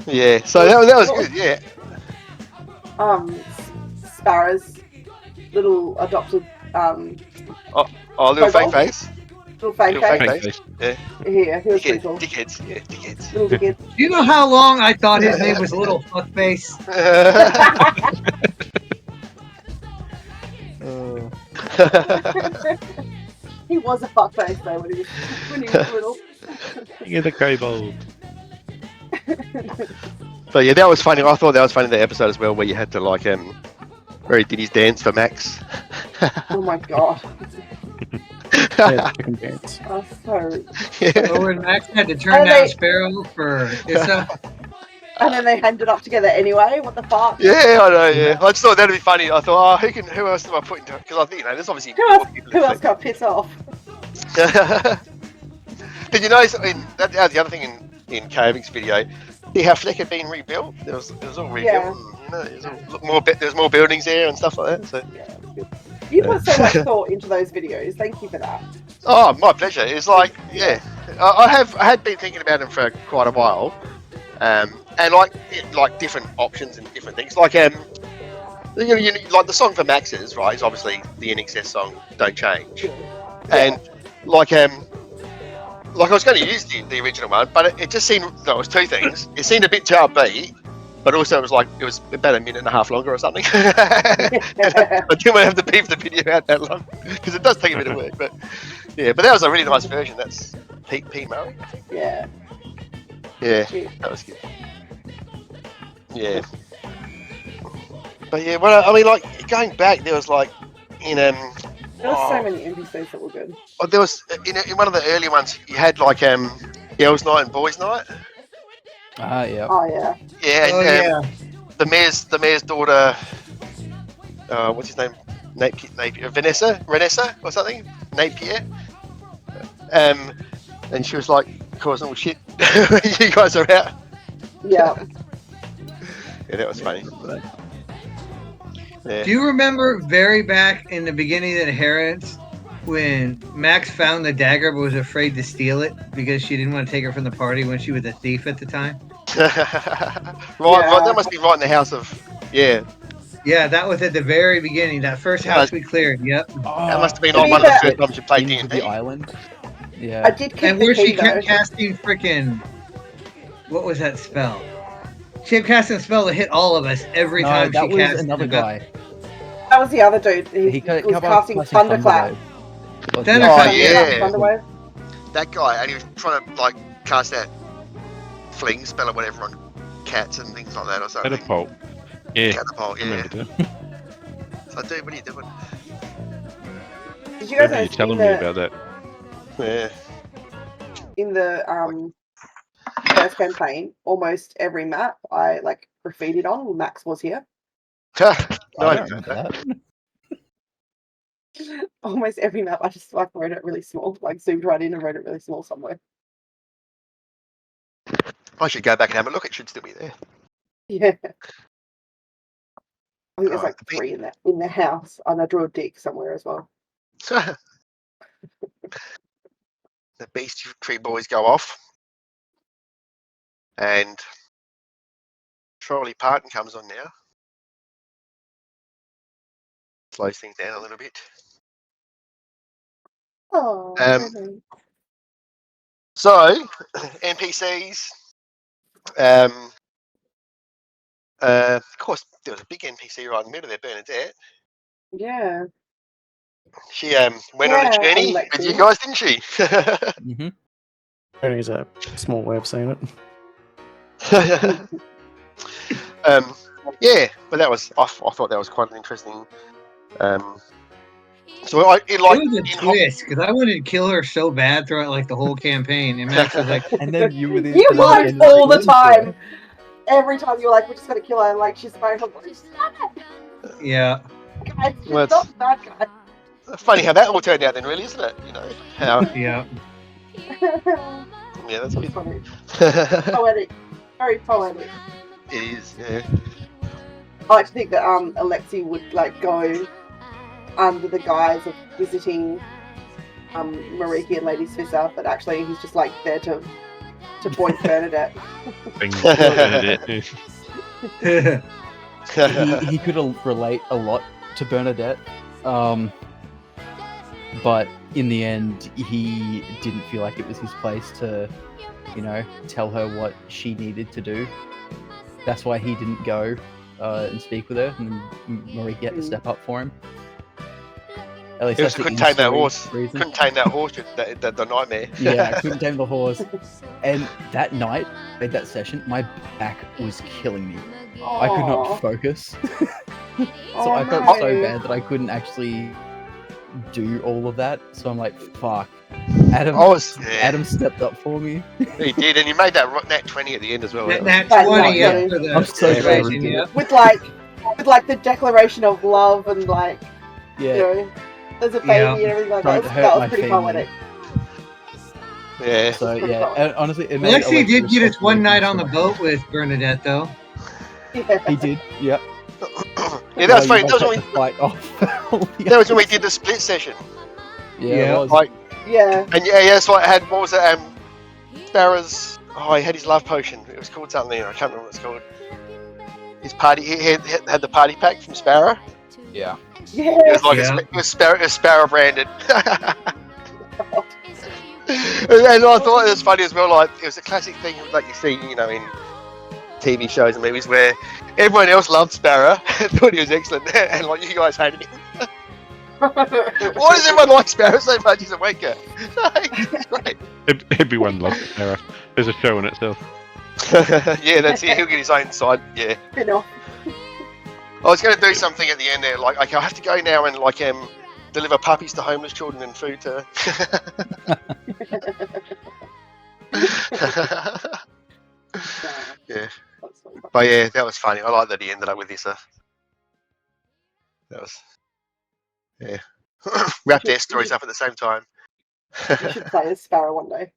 Yeah. So that was good. Yeah. Sparrow's little adopted Oh, little fake Kobold? face. little fake Little face. fake face. Yeah. Yeah, he was pretty Dickheads. cool. Dickheads. Yeah. Dickheads. Little dickhead. Do you know how long I thought his name was Little Fuckface? He was a fuckface though when he was little. King of the kobold. But yeah, that was funny. I thought that was funny, the episode as well, where you had to like where he did his dance for Max. Oh my god. Yeah, chicken pants. Oh, so... Yeah. Or when Max had to turn And down they- Sparrow for Issa. And then they ended up together anyway. What the fuck? Yeah, I know. Yeah, I just thought that'd be funny. I thought, oh, who else do I put into it? Because I think there's obviously Who more else? people Who in else got pissed off? Did you notice that was the other thing in Caving's video? See how Fleck had been rebuilt? It was all rebuilt. Yeah. There's more buildings there and stuff like that. So, Yeah, it was good. You put so much thought into those videos. Thank you for that. oh, my pleasure. It's like, yeah, I had been thinking about them for quite a while, and like different options and different things. Like like the song for Max's, right? Is obviously the NXS song "Don't Change," and like like I was going to use the original one, but it just seemed it was two things. It seemed a bit too upbeat, but also it was about a minute and a half longer or something. I didn't want to have to beef the video out that long because it does take a bit of work. But yeah, but that was a really nice version. That's Pete Murray. Yeah. Yeah, Cute. that was good. Yeah. But yeah, well, I mean, like going back, there was like in There was so many NPCs that were good. oh, there was in one of the early ones you had like girls' night and boys' night. Yeah. Oh yeah. Yeah, Oh and, yeah. the mayor's daughter. What's his name? Napier, Vanessa or something. Napier. And she was like causing all shit. You guys are out. Yeah. Yeah, that was funny. Yeah. Do you remember very back in the beginning of the Inheritance when Max found the dagger but was afraid to steal it because she didn't want to take her from the party when she was a thief at the time? Right, that must be right in the house of yeah. Yeah, that was at the very beginning. That first house we cleared. Yep. That must have been To on be one of the fair- first times you played Into D&D. the island. Yeah. I did keep And the where key she though. kept casting freaking what was that spell? She kept casting a spell to hit all of us every No, time that she was cast another guy. That was the other dude. He kept was casting casting Thunderclap. Thunderwave. Thunderclap, Oh, yeah. Thunderwave. That guy, and he was trying to like cast that fling spell or whatever on cats and things like that or something. Catapult. Yeah. Catapult, I yeah. remember that. So, dude, what are you doing? Did you guys Remember you notice telling me about that. Yeah. in the first campaign, almost every map I like graffitied on when Max was here. No, I don't remember that. Almost every map I just like wrote it really small, like zoomed right in and wrote it really small somewhere. I should go back and have a look. It should still be there. Yeah. I think there's Alright, like 3 in the house, and I drew a dick somewhere as well. The Beast Tree Boys go off, and Charlie Parton comes on now. Slows things down a little bit. Oh, Um, So, NPCs. Of course, there was a big NPC right in the middle there, Bernadette. yeah. She went on a Yeah, journey and with you Lexi. guys, didn't she? Mm-hmm. Only is a small way of saying it. Yeah, but that was I thought that was quite an interesting. So I it like it was a twist because I wanted to kill her so bad throughout like the whole campaign, and Max was like, And then you were the You and then lied ended up all the killing her. time. Every time you were like, we're just gonna kill her, and like she's going, stop it, "Yeah, guys, she's Well, not the bad guy. funny how that all turned out then, really, isn't it? You know how? yeah." Yeah, that's good. Funny. It Poetic. Very poetic. is. Yeah. I like to think that Alexi would like go under the guise of visiting Mariki and Lady Svissa, but actually he's just like there to boink Bernadette. Things Bernadette. He could relate a lot to Bernadette, but in the end, he didn't feel like it was his place to, tell her what she needed to do. That's why he didn't go and speak with her, and Marie had to step up for him. At least He that's also the couldn't tame that in-story horse. reason. Couldn't tame that horse. The nightmare. Yeah, I couldn't tame the horse. And that night, at that session, my back was killing me. I could Aw. not focus. So Oh, I felt so no. bad that I couldn't actually do all of that. So I'm like, fuck. Adam Yeah. Adam stepped up for me. He did, and he made that 20 at the end as well. That That 20 nat up for the I'm so glad situation, we did yeah. it. With like the declaration of love and like Yeah. there's a baby Yeah. and everything like Trying that. to hurt That my was pretty family. poetic. Yeah. So Pretty yeah, cool. and honestly, it made Alexi Alexa did get us one respect night me on the so boat with Bernadette, though. Yeah. He did, yeah. Yeah, that was funny. You That was both when had to fight off. all the that was when we others. did the split session. Yeah, Yeah. it was. Like, Yeah. and yeah, that's what I had. What was it? Sparrow's. Oh, he had his love potion. It was called something. I can't remember what it's called. His party. He had the party pack from Sparrow. Yeah. It was like Yeah. it was Sparrow branded. And I thought it was funny as well. Like it was a classic thing, like you see, in TV shows and movies where everyone else loved Sparrow, thought he was excellent, and like you guys hated him. Why does everyone like Sparrow so much? He's a wanker. It's great. Everyone loves Sparrow. There's a show in itself. Yeah, that's it. He'll get his own side. Yeah. I was going to do something at the end there, like, okay, I have to go now and deliver puppies to homeless children and food to. Yeah, but yeah, that was funny. I like that he ended up with this. That was, yeah, wrap their stories up at the same time. You should play as Sparrow one day.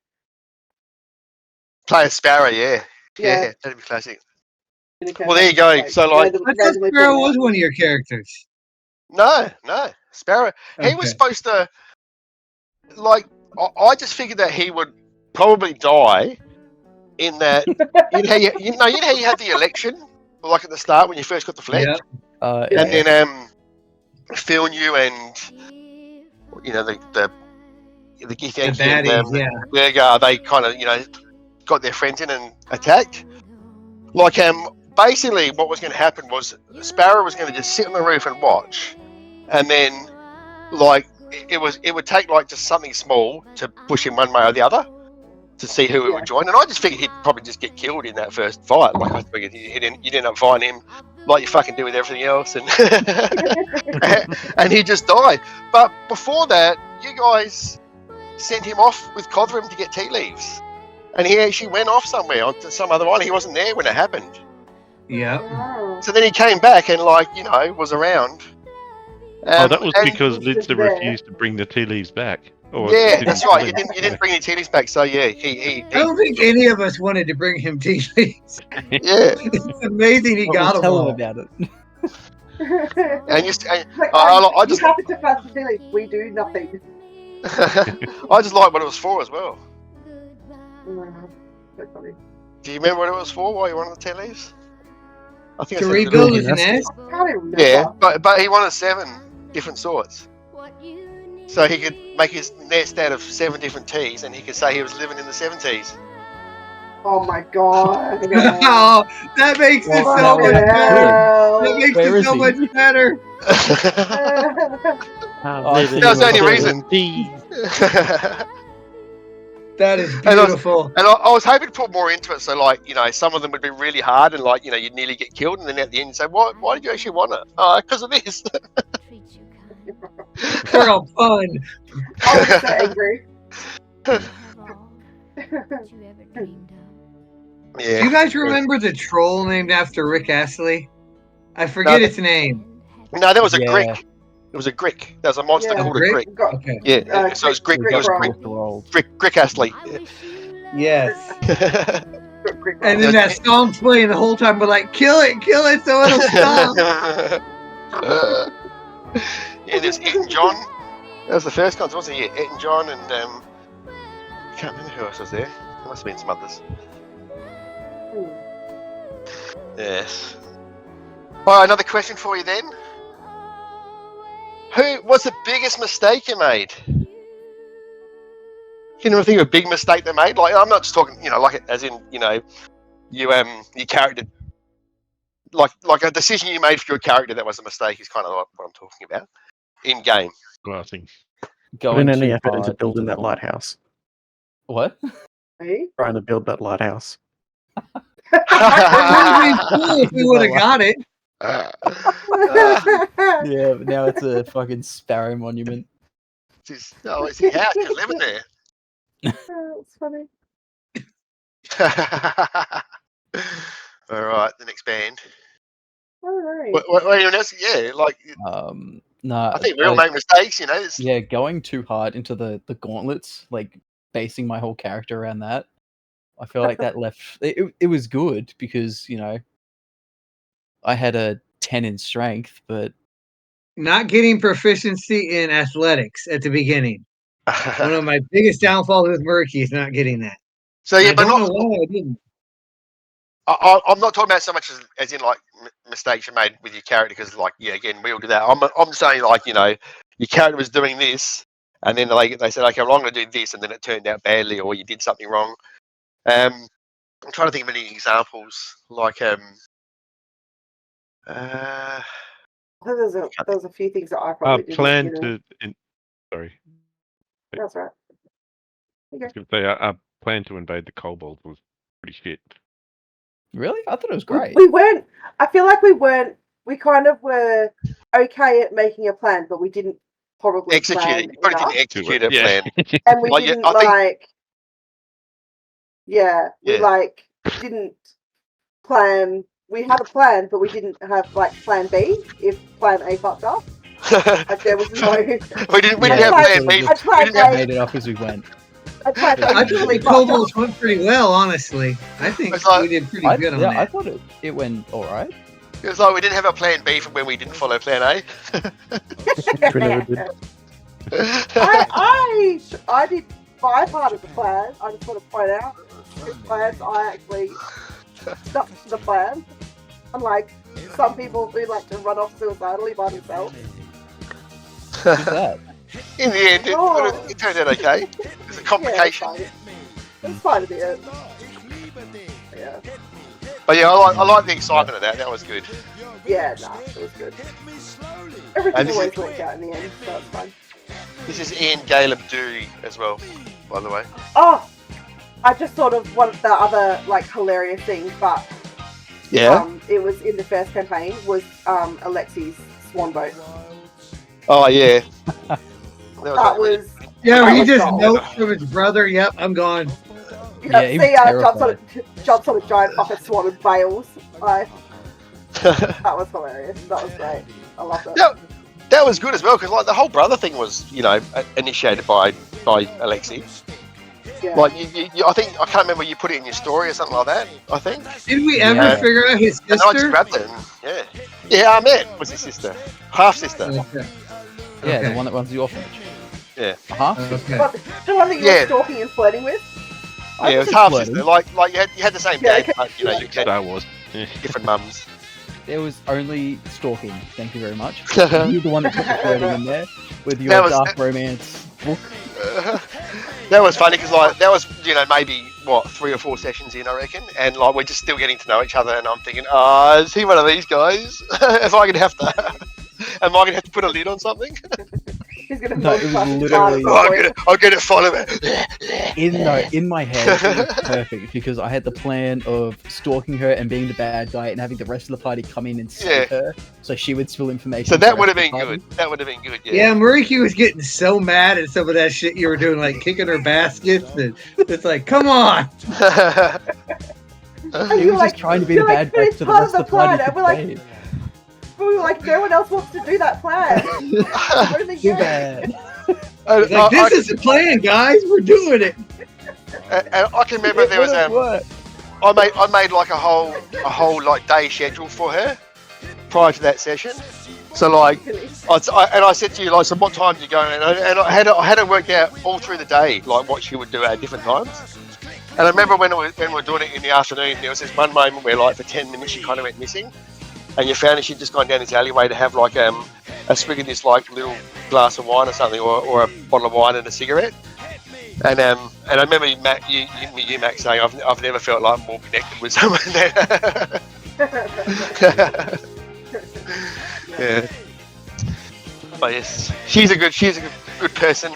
Play as Sparrow, yeah, that'd be classic. Well, there you go. So, like, I thought Sparrow was one of your characters. No, Sparrow. He was supposed to, like, I just figured that he would probably die in that. You know how you had the election, like at the start when you first got the flag, and then Phil knew and the Githyanki and them, they kind of got their friends in and attacked. Like basically what was going to happen was Sparrow was going to just sit on the roof and watch, and then like it would take like just something small to push him one way or the other to see who it would join. And I just figured he'd probably just get killed in that first fight. Like I figured you'd end up fighting him like you fucking do with everything else, and and he'd just die. But before that, you guys sent him off with Cothram to get tea leaves, and he actually went off somewhere onto some other island. He wasn't there when it happened. Yeah. So then he came back and was around. That was because Lidster refused to bring the tea leaves back. Yeah, that's right. You didn't bring any tea leaves back, so yeah, he I don't think any of us wanted to bring him tea leaves. Yeah, it's amazing he got them all. About it. And you just happen to fancy tea leaves. We do nothing. I just like what it was for as well. So funny. Do you remember what it was for? Why you wanted the tea leaves? I think To rebuild his nest. Yeah, but he wanted 7 different sorts, so he could make his nest out of 7 different teas, and he could say he was living in the 70s. Oh my god! Oh, that makes it so much better. That makes it so much better. That was the only reason. That is beautiful. And I was hoping to put more into it, so some of them would be really hard, and you'd nearly get killed, and then at the end you say, why did you actually want it? Oh, because of this. For all fun. I was so angry. Yeah. Do you guys remember the troll named after Rick Astley? I forget its name. No, that was a Grick. It was a Grick. There was a monster called a Grick. Okay. Yeah, so it was Grick. It was Grick Astley. Yes. And then that song's playing the whole time, but kill it, so it'll stop. Yeah, there's Ed and John. That was the first one, wasn't it? Yeah, Ed and John, and I can't remember who else was there. There must have been some others. Yes. All right, another question for you then. What's the biggest mistake you made? Can you think of a big mistake they made? I'm not just talking, as in, your character, like a decision you made for your character that was a mistake is kind of what I'm talking about in game. Well, I think putting any effort into building that lighthouse. What? Hey? Trying to build that lighthouse. It would have been cool if we would have got it. Yeah, but now it's a fucking Sparrow monument. It's a house. You're living there. That's funny. All right, the next band. All right. What anyone else? Yeah, no, I think we all make mistakes, Yeah, going too hard into the gauntlets, basing my whole character around that. I feel like that left. It was good because I had a 10 in strength, but not getting proficiency in athletics at the beginning. One of my biggest downfalls with Murky is not getting that. So yeah, I but don't not. know why I didn't. I'm not talking about so much as in mistakes you made with your character because again we all do that. I'm saying your character was doing this and then they said, okay, well, I'm going to do this, and then it turned out badly, or you did something wrong. I'm trying to think of any examples, like I think there's a few things that I probably did. Plan to. Sorry, That's right. Okay. I was going to say our plan to invade the kobolds was pretty shit. Really? I thought it was great. We weren't. I feel like we weren't. We kind of were okay at making a plan, but we didn't probably execute plan it. You probably enough. didn't execute a Yeah. plan. And we Like, yeah, didn't I think- like. Yeah, we Yeah. like didn't plan. We had a plan, but we didn't have like plan B if plan A fucked up. Like there was no. we didn't Yeah. have plan B. I tried didn't have- Made it up as we went. I tried I to thought the kobolds went pretty well, honestly. I think It's like- we did pretty I, good on yeah, I that. thought it went all right. It was like we didn't have a plan B for when we didn't follow plan A. We never did. I did my part of the plan. I just want to point out this plans I actually stuck to the plan. Unlike some people who like to run off suicidally by themselves. Who's that? In the end, Oh. it turned out okay. There's a complication. Yeah, it's fine at the end. Yeah. But yeah, I like the excitement of that. That was good. Yeah, nah, it was good. And Everything this always is- worked out in the end, so it's fine. This is Ian Caleb Dewey as well, by the way. Oh, I just thought of one of the other like hilarious things, but it was in the first campaign was Alexi's swan boat. Oh yeah. That was Yeah, that where he was just gold. notes from his brother. Yep, I'm gone. Yeah, Yeah, he was see, jumps on a giant fucking swan and bails. That was hilarious. That was great. I loved it. Yeah. That was good as well, because like the whole brother thing was, initiated by Alexi. Yeah. Like you, I think I can't remember, you put it in your story or something like that. I think. Did we ever Yeah. figure out his And I just sister? grabbed it. And, yeah. Ahmed was his sister, half sister. Okay. Yeah, Okay. the one that runs the orphanage. Yeah. Uh-huh. Okay. What, the one that you Yeah. were stalking and flirting with? Yeah, it was half sister. Like you had the same Yeah, dad, but you had Star Wars. different mums. There was only stalking. Thank you very much. You're the one that put the flirting in there with your That was- dark romance book. That was funny because that was maybe 3 or 4 sessions in, I reckon, and like we're just still getting to know each other, and I'm thinking, is he one of these guys? Am I gonna have to put a lid on something? He's gonna No, fall it was apart. literally- I'm gonna follow it. In my head, it was perfect because I had the plan of stalking her and being the bad guy and having the rest of the party come in and save her, so she would spill information. So to the that would have rest been of the good. That would have been good. Yeah, Mariki was getting so mad at some of that shit you were doing, like kicking her baskets. And it's like, come on. And He you're was like- just trying to be you're the like, bad guy "It's so the part rest of of the the party plan," and could we're like- save. We were like, no one else wants to do that plan. Only Too you. bad. It's like, this is the plan, guys. We're doing it. And I can remember there was I made like a whole like day schedule for her prior to that session. So like, I said to you like, so what time do you go? And I had it worked out all through the day, like what she would do at different times. And I remember when we were doing it in the afternoon, there was this one moment where like for 10 minutes she kind of went missing, and you found her she'd just gone down this alleyway to have like a swig of this like little glass of wine or something, or a bottle of wine and a cigarette. And I remember Matt, you Max, saying I've never felt like more connected with someone there. Yeah. But yes, she's a good person.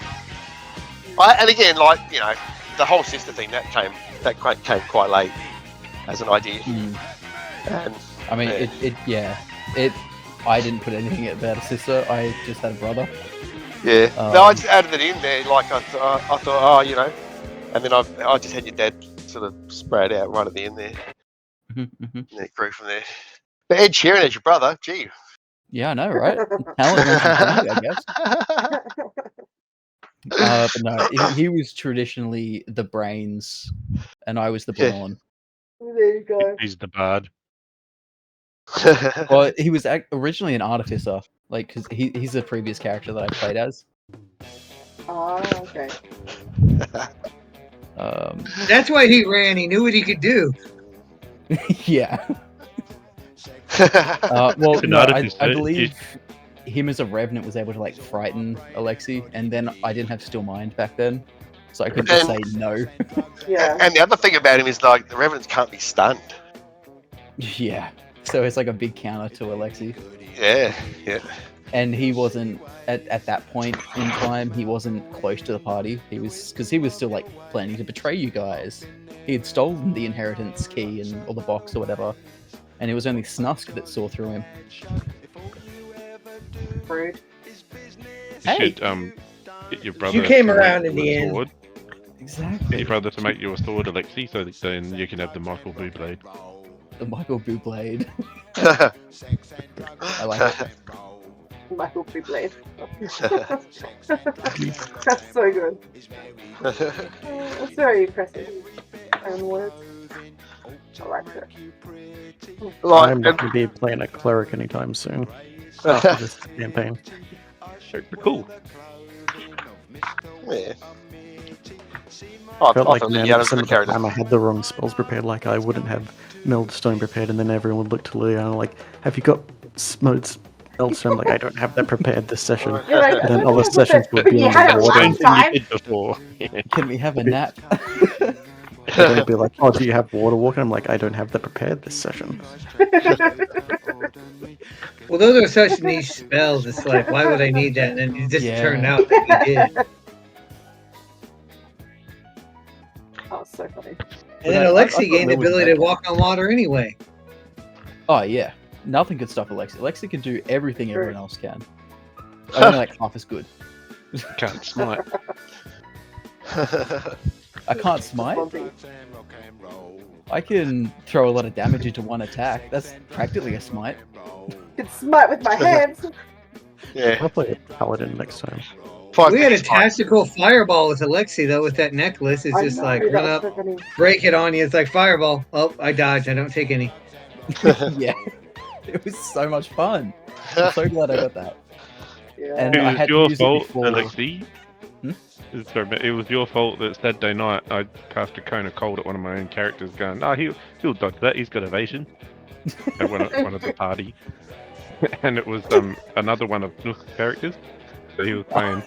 And again, like the whole sister thing that came quite late as an idea. And I mean, I didn't put anything about a sister. I just had a brother. yeah, no, I just added it in there. Like I thought, and then I just had your dad sort of spray it out right at the end there, and it grew from there. But Ed Sheeran as your brother, gee. Yeah, I know, right? Talent runs in family, I guess. But no, he was traditionally the brains, and I was the Yeah. brawn. There you go. He's the bard. Well, he was originally an artificer, like because he's a previous character that I played as. Oh, okay. That's why he ran. He knew what he could do. Yeah. Well, An no, I artificer, believe him as a Revenant was able to like frighten Alexei, and then I didn't have Still Mind back then, so I could just say no. Yeah. And the other thing about him is like the Revenants can't be stunned. Yeah, so it's like a big counter to Alexei. Yeah, yeah. And he wasn't at that point in time. He wasn't close to the party. He was because he was still like planning to betray you guys. He had stolen the inheritance key and or the box or whatever, and it was only Snusk that saw through him. Rude. Hey. Should get your brother. You came to around make in the you a end. sword. Exactly. Get your brother to make you a sword, Alexei, so that then you can have the Michael Boo blade. The Michael Boo blade. I like it. Michael Bublé. That's so good. It's very impressive. And words. I like it. I'm not going to be playing a cleric anytime soon. After this campaign. Super cool. Yeah. I felt like I man, yeah, some of the character. time I had the wrong spells prepared. Like I wouldn't have Meldstone prepared, and then everyone would look to Leanna like, "Have you got Meldstone?" I'm like, "I don't have that prepared this session." You're like, And then other sessions would be You on had the it water. last time. Before. Can we have a nap? They'd be like, "Oh, do you have water walk?" And I'm like, "I don't have that prepared this session." Well, those are such niche spells. It's like, why would I need that? And then it just Yeah. turned out that you did. Oh, so funny. And then I Alexei thought gained the Will was ability to back. walk on water anyway. Oh yeah, nothing could stop Alexei. Alexei can do everything everyone else can. Only like half as good. Can't smite. I can't smite. Responsive. I can throw a lot of damage into one attack. That's practically a smite. Can smite with my hands. Yeah. I'll play a paladin next time. We had a tactical fireball with Alexei though with that necklace. It's I just know, like that run was up, so funny. break it on you. It's like fireball. Oh, I dodged. I don't take any. Yeah, it was so much fun. I'm so glad I got that. Yeah. And It I was had to your use fault, it before. Alexei. Sorry, but it was your fault that Saturday night I cast a cone of cold at one of my own characters, going, "No, he'll dodge that. He's got evasion." At one of the party, and it was another one of Nook's characters. So he was playing,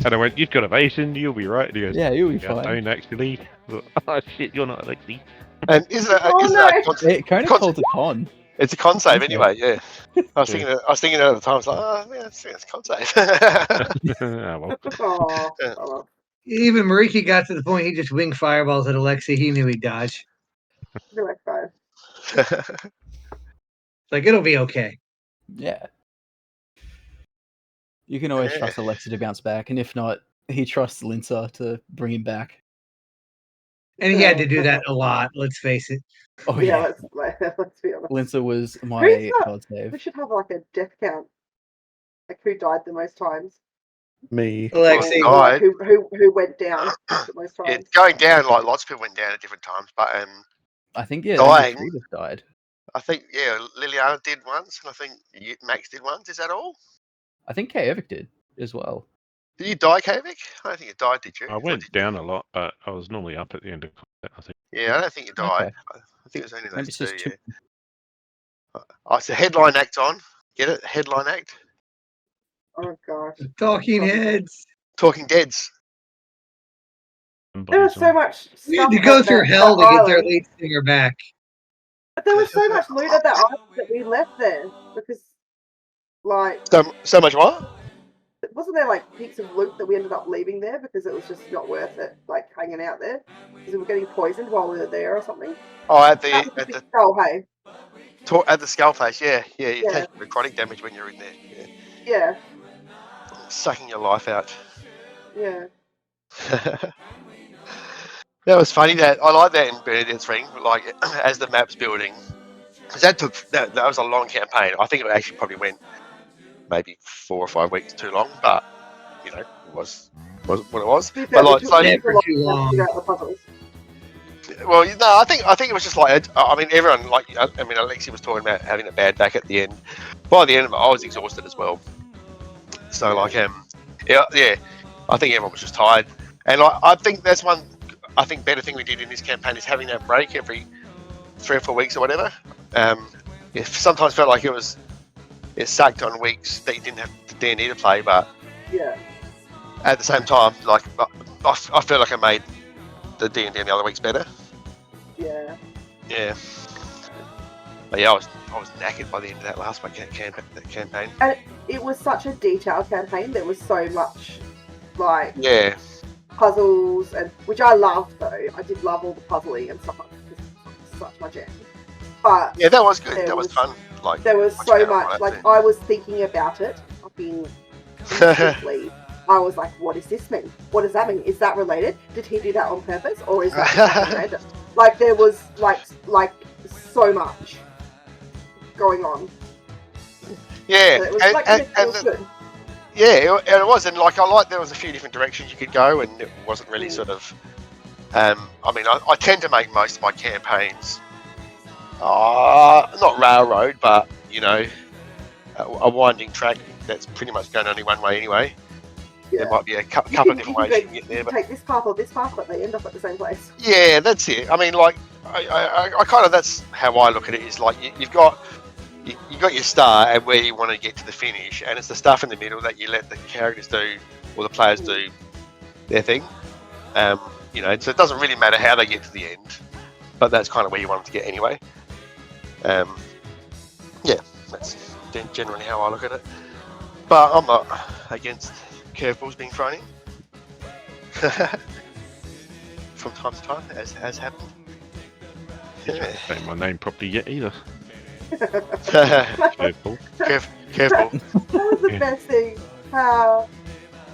and I went, "You've got evasion. You'll be right." And he goes, Yeah, you'll be "Yeah, I fine. don't actually." I was like, "Oh shit, you're not Alexei." And isn't it? Oh, isn't no. it a con- Kona Con- called a con. it's a con save anyway. Yeah. I was Yeah. thinking at the time. I was like, oh, yeah, it's a con save. Ah, well. Oh. Even Mariki got to the point he just winged fireballs at Alexei. He knew he'd dodge. You're like five. Like it'll be okay. Yeah. You can always trust Alexei to bounce back, and if not, he trusts Linsa to bring him back. And he had to do that a lot. Let's face it. Oh Yeah, yeah, let's be honest. Linsa was my Who's that? god save. We should have like a death count. Like who died the most times. Me. Alexei. Or, like, who went down the most Yeah, times. going down, like lots of people went down at different times, but I think yeah, Dying. David died. I think Liliana did once, and I think Max did once. Is that all? I think Kaevik did as well. Did you die, Kavik? I don't think you died, did you? I went down a lot, but I was normally up at the end of combat. I think. Yeah, I don't think you died. Okay. I think it was only Maybe those it's two. just too. Yeah. Oh, it's a headline act on. Get it? Headline act. Oh gosh. Talking heads. Talking Deads. There was so much We had stuff to go at through that hell to get their island. lead singer back. But there was so much loot at that island that we left there because, like, So much what? wasn't there like heaps of loot that we ended up leaving there because it was just not worth it, like hanging out there because we were getting poisoned while we were there or something. Oh, at That was a the big skull, hey. at the skull face. Yeah. You Yeah. take necrotic damage when you're in there. Yeah. Yeah, Sucking your life out. yeah. That was funny. That I like that in Bernadette's Ring. Like as the map's building, because that was a long campaign. I think it actually probably went maybe 4 or 5 weeks too long, but it was what it was. To be But fair, like, we so, took Never a lot too of time to long. figure out the puzzles. well, no, I think it was just like I mean, everyone like Alexi was talking about having a bad back at the end. By the end of it, I was exhausted as well. So like yeah, I think everyone was just tired, and I think that's one. I think better thing we did in this campaign is having that break every 3 or 4 weeks or whatever. It sometimes felt like it was it sucked on weeks that you didn't have the D&D to play, but Yeah. at the same time, like I feel like I made the D&D the other weeks better. Yeah. Yeah. But yeah, I was knackered by the end of that last campaign. And it was such a detailed campaign. There was so much, like, Yeah. puzzles, and which I loved though. I did love all the puzzling and stuff like that. It's such my jam. But Yeah, that was good. There That was fun. Like there was watching so that much. on Like that I was thinking about it. Instantly. I was like, what does this mean? What does that mean? Is that related? Did he do that on purpose, or is that just random? Like there was like so much going on. Yeah, So it was and, like and, it and was the- good. yeah, it was, and like I liked there was a few different directions you could go, and it wasn't really sort of. I mean, I tend to make most of my campaigns, not railroad, but you know, a winding track that's pretty much going only one way anyway. There might be a couple of different ways you can get there, but take this path or this path, but they end up at the same place. yeah, that's it. I mean, like, I kind of that's how I look at it. Is like you've got you got your start and where you want to get to the finish, and it's the stuff in the middle that you let the characters do or the players do their thing. You know, so it doesn't really matter how they get to the end, but that's kind of where you want them to get anyway. Yeah, that's generally how I look at it. But I'm not against curveballs being thrown in from time to time, as has happened. Yeah. Say my name properly yet either. Curveball. Curveball. That was the best thing. How,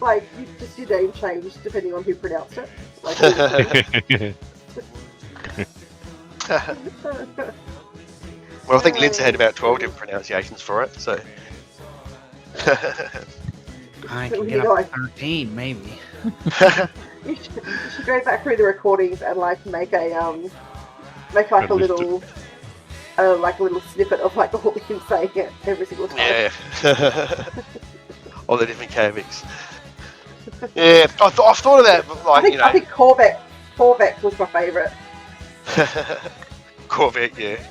like, your name changed depending on who pronounced it. Like, Well, I think Lindsay had about 12 different pronunciations for it, so. I So can we get go up like- to 13, maybe. you should go back through the recordings and like make a like a little snippet of like all him saying it every single time. Yeah. All the different comics. Yeah, I've thought of that, but like, I think Corvette was my favourite. Corvette, yeah.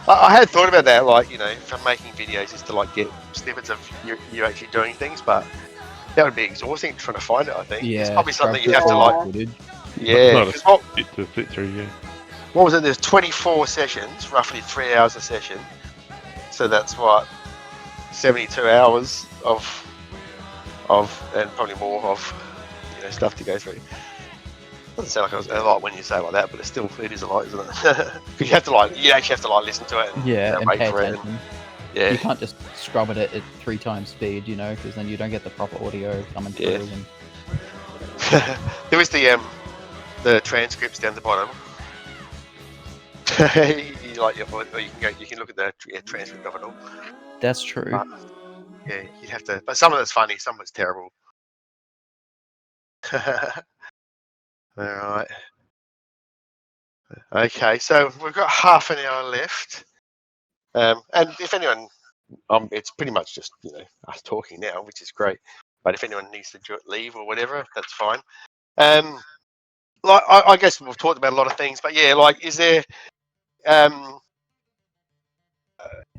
I had thought about that, like, you know, from making videos is to like get snippets of you actually doing things, but that would be exhausting trying to find it. I think it's probably something you have to like. Yeah, Not 'cause what, bit to sit through, yeah. what was it? There's 24 sessions, roughly 3 hours a session. So that's what 72 hours of and probably more of, you know, stuff to go through. Doesn't sound like a lot when you say it like that, but it is a lot, isn't it? Because you actually have to like listen to it and, Yeah, and wait pay for it. attention. Yeah. You can't just scrub it at 3 times speed, you know, because then you don't get the proper audio coming through. Yeah. And There is the transcripts down the bottom. Or you can look at the transcript of it all. that's true. Yeah, you'd have to. But some of it's funny, some of it's terrible. All right. Okay, so we've got half an hour left. And if anyone, it's pretty much just, you know, us talking now, which is great. But if anyone needs to leave or whatever, that's fine. Like I guess we've talked about a lot of things, but yeah, like, is there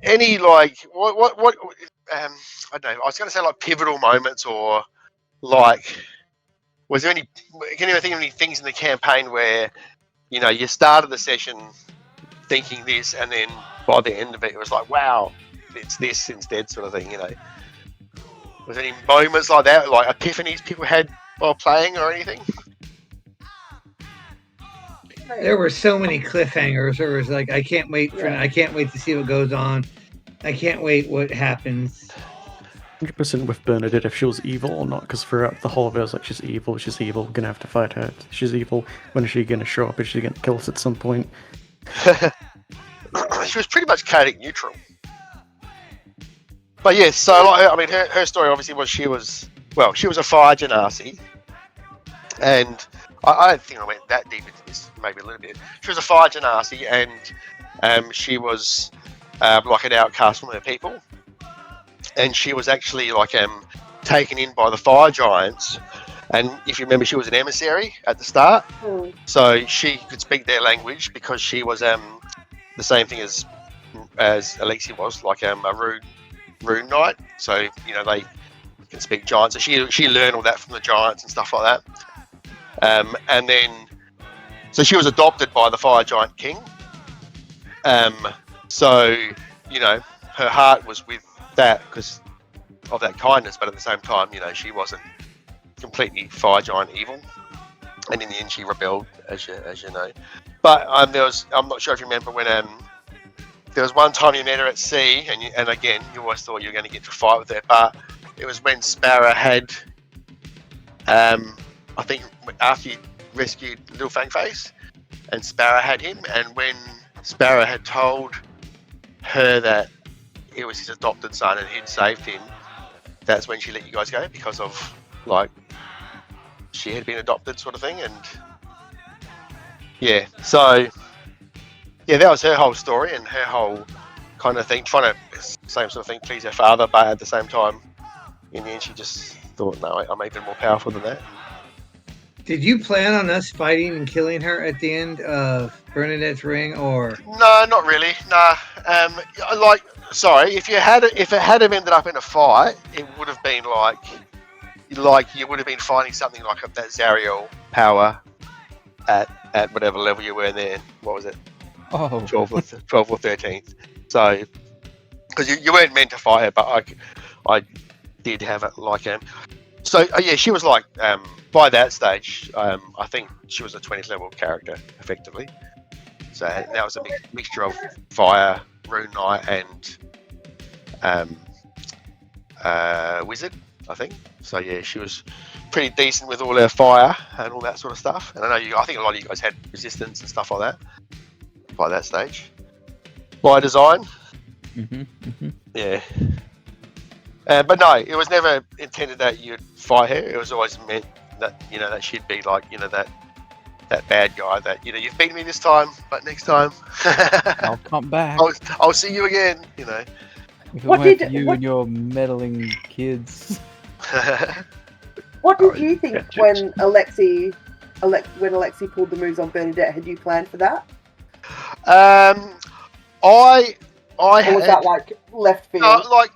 any like what I don't know. I was going to say like pivotal moments, or like, was there any? Can you think of any things in the campaign where, you know, you started the session thinking this, and then by the end of it, it was like, wow, it's this instead, sort of thing. You know, was there any moments like that, like epiphanies people had while playing, or anything? There were so many cliffhangers. There was like, I can't wait to see what goes on. I can't wait what happens. 100% with Bernadette if she was evil or not, because throughout the whole of it, I was like, she's evil, we're gonna have to fight her. She's evil, when is she gonna show up? Is she gonna kill us at some point? She was pretty much chaotic neutral. But yes, so like, I mean, her story obviously was she was a fire genasi, and I don't think I went that deep into this, maybe a little bit. She was a fire genasi, and she was like an outcast from her people. And she was actually like taken in by the fire giants, and if you remember, she was an emissary at the start, so she could speak their language because she was the same thing as Alexi was, like a rude Rune Knight. So they can speak giant. So she learned all that from the giants and stuff like that. And then so she was adopted by the Fire Giant King. So her heart was with that because of that kindness, but at the same time, she wasn't completely Fire Giant evil. And in the end, she rebelled, as you know. But I'm not sure if you remember when there was one time you met her at sea, and again, you always thought you were going to get to fight with her, but it was when Sparrow had, I think after you rescued Little Fangface, and Sparrow had him, and when Sparrow had told her that it was his adopted son and he'd saved him, that's when she let you guys go because of she had been adopted, sort of thing. And that was her whole story and her whole kind of thing, trying to same sort of thing, please her father, but at the same time, in the end, she just thought, no, I'm even more powerful than that. Did you plan on us fighting and killing her at the end of Bernadette's Ring, or? No, not really. Nah. Sorry, if it had ended up in a fight, it would have been like you would have been finding something like that Zariel power at whatever level you were there. What was it? 12th or 13th. So, because you weren't meant to fight her, but I did have it like him. So she was like by that stage, I think she was a 20th level character effectively. So that was a mixture of fire, Rune Knight, and wizard, I think. So she was pretty decent with all her fire and all that sort of stuff. And I think a lot of you guys had resistance and stuff like that by that stage. By design. Yeah. But no, it was never intended that you'd fight her. It was always meant that that she'd be like that bad guy that you've beaten me this time, but next time I'll come back. I'll see you again. If it weren't for you and your meddling kids. What did you think when Alexi pulled the moves on Bernadette? Had you planned for that? I or was that like left field? I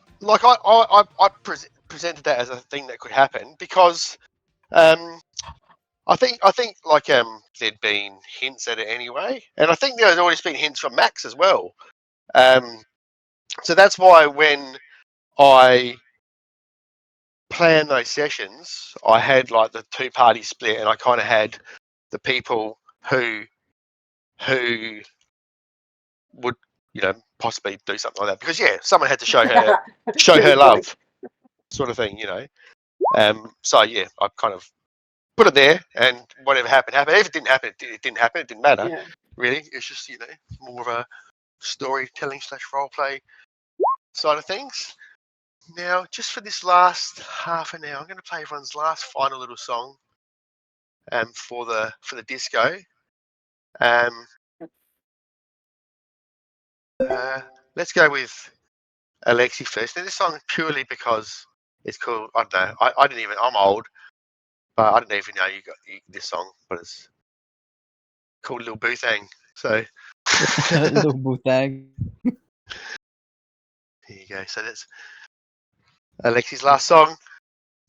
presented that as a thing that could happen because I think there'd been hints at it anyway, and I think there had always been hints from Max as well. So that's why when I planned those sessions, I had like the two-party split, and I kind of had the people who would possibly do something like that because someone had to show her love, sort of thing, So I kind of put it there, and whatever happened. If it didn't happen, it didn't happen. It didn't matter, really. It's just more of a storytelling / roleplay side of things. Now, just for this last half an hour, I'm going to play everyone's last final little song for the disco. Let's go with Alexi first. Now, this song purely because it's called, I don't know, I didn't even, I'm old, but I didn't even know you got this song, but it's called Lil Boothang. So, Lil Boothang. Here you go. So that's Alexi's last song.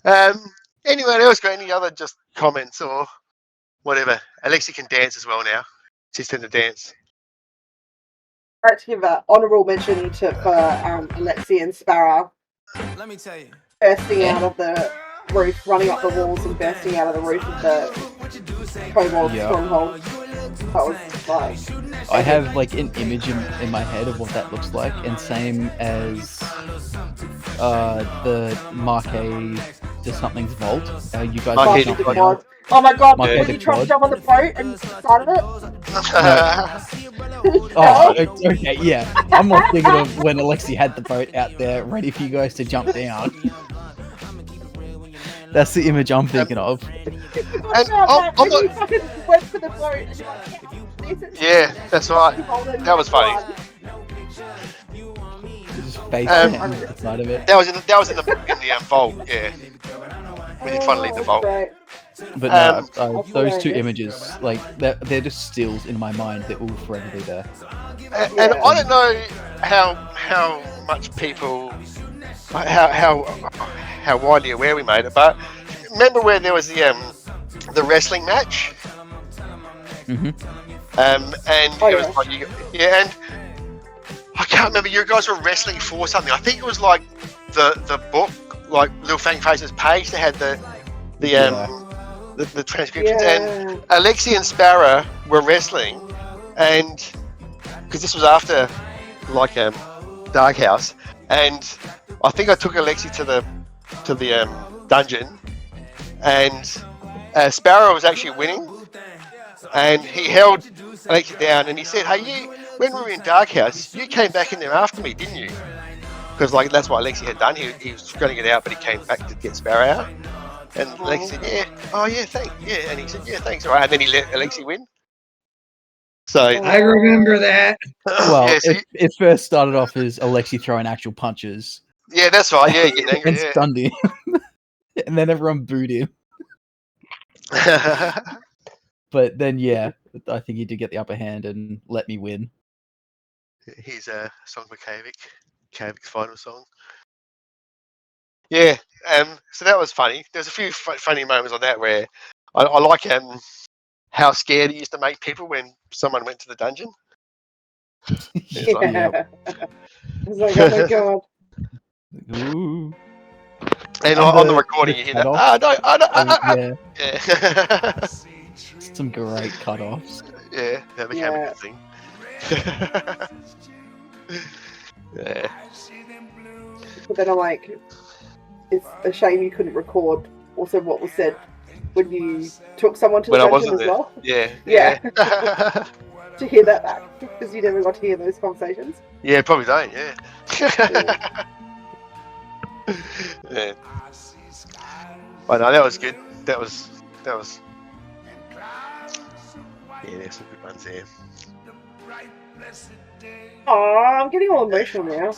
Anyone else got any other just comments or whatever? Alexi can dance as well now. She's in the dance. I'd like to give an honourable mention for Alexi and Sparrow. Let me tell you. Bursting out of the roof, running up the walls and bursting out of the roof of the Kobold stronghold. That was like... I have like an image in my head of what that looks like, and same as the Marquet to Something's Vault. You guys Marquet the Quad. Oh my god, did you try to jump on the boat and started it? Oh, okay, yeah. I'm more thinking of when Alexi had the boat out there ready for you guys to jump down. That's the image I'm thinking of. And you fucking went for the boat and you're like, yeah, that's right. That was funny. Just face the side of it. That was in the vault, yeah. We did finally leave the vault. But no, those two images, like they're just stills in my mind that will forever be there. And I don't know how much people how widely aware we made it. But remember where there was the wrestling match? Mhm. And Oh, it was like and I can't remember. You guys were wrestling for something. I think it was like the book, like Little Fang Face's page. They had the transcriptions, and Alexi and Sparrow were wrestling, and because this was after like Dark House, and I think I took Alexi to the dungeon, and Sparrow was actually winning, and he held Alexi down, and he said, "Hey, when we were in Dark House, you came back in there after me, didn't you?" Because like that's what Alexi had done. He was going to get out, but he came back to get Sparrow out. And Alexi said, "Yeah, oh yeah, thanks, yeah." And he said, "Yeah, thanks, all right." And then he let Alexi win. So I remember that. Well, yeah, so it first started off as Alexi throwing actual punches. yeah, that's right. Yeah, getting angry. And stunned him. And then everyone booed him. Yeah. But then, yeah, I think he did get the upper hand and let me win. Here's a song for Kavic's final song. Yeah, so that was funny. There's a few funny moments on that where I like how scared he used to make people when someone went to the dungeon. Yeah. It's like, oh my god. Ooh. And on the recording, you hear that. Yeah. Yeah. Some great cut-offs. Yeah, that became a good thing. Yeah. But then I'm like, it's a shame you couldn't record also what was said when you took someone to the When I dungeon wasn't as there. well. Yeah. Yeah. To hear that back, because you never got to hear those conversations. Yeah, probably don't. Yeah. Yeah. But no, that was good. That was. Yeah, there's some good ones there. Oh, I'm getting all emotional now.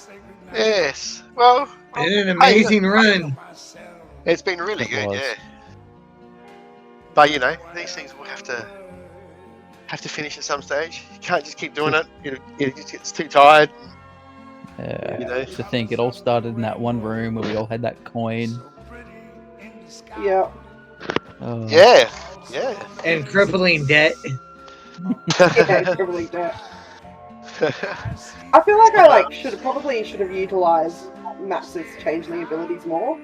Yes. Well, Been an amazing run. it's been really It good. was. Yeah. But you know, these things will have to finish at some stage. You can't just keep doing it. It just gets too tired. You know. To think it all started in that one room where we all had that coin. Yeah. Oh. Yeah. And crippling debt. Yeah, probably that. I feel like I should have utilized Max's changeling abilities more.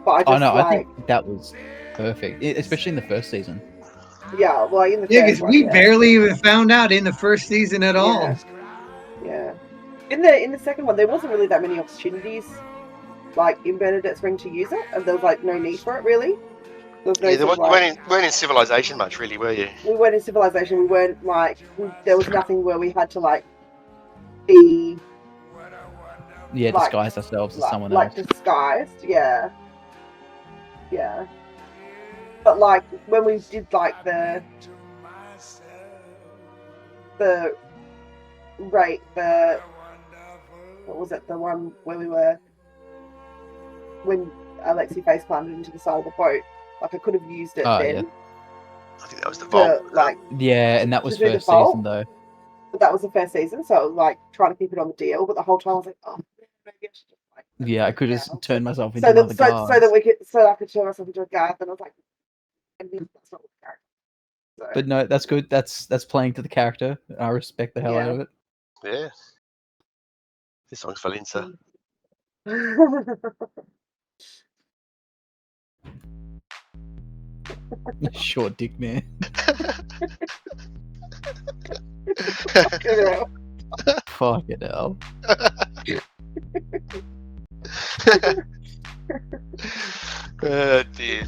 But I just I think that was perfect, especially in the first season. yeah, well, in the Yeah, first because one, we yeah. barely even found out in the first season at all. Yeah. In the second one, there wasn't really that many opportunities, like in Bernadette's Ring, to use it, and there was no need for it really. There was no Yeah, sort of, weren't in Civilization much, really, were you? we weren't in Civilization. We weren't there was nothing where we had to be Disguise ourselves as someone else. Disguised, yeah. Yeah. But when we did the what was it? The one where we were when Alexi face planted into the side of the boat. I could have used it then. Yeah. I think that was the vault. Yeah, and that was to do the first vault. season though. But that was the first season, so it was trying to keep it on the deal. But the whole time I was like, oh, maybe I should just Yeah, I could have turned myself into so another that guard. I could turn myself into a guard. And I was like, and that's not the character. So, But no, that's good. That's playing to the character. I respect the hell out of it. Yeah. This song's Valenza. Short dick man. Fuck it hell. Oh dear.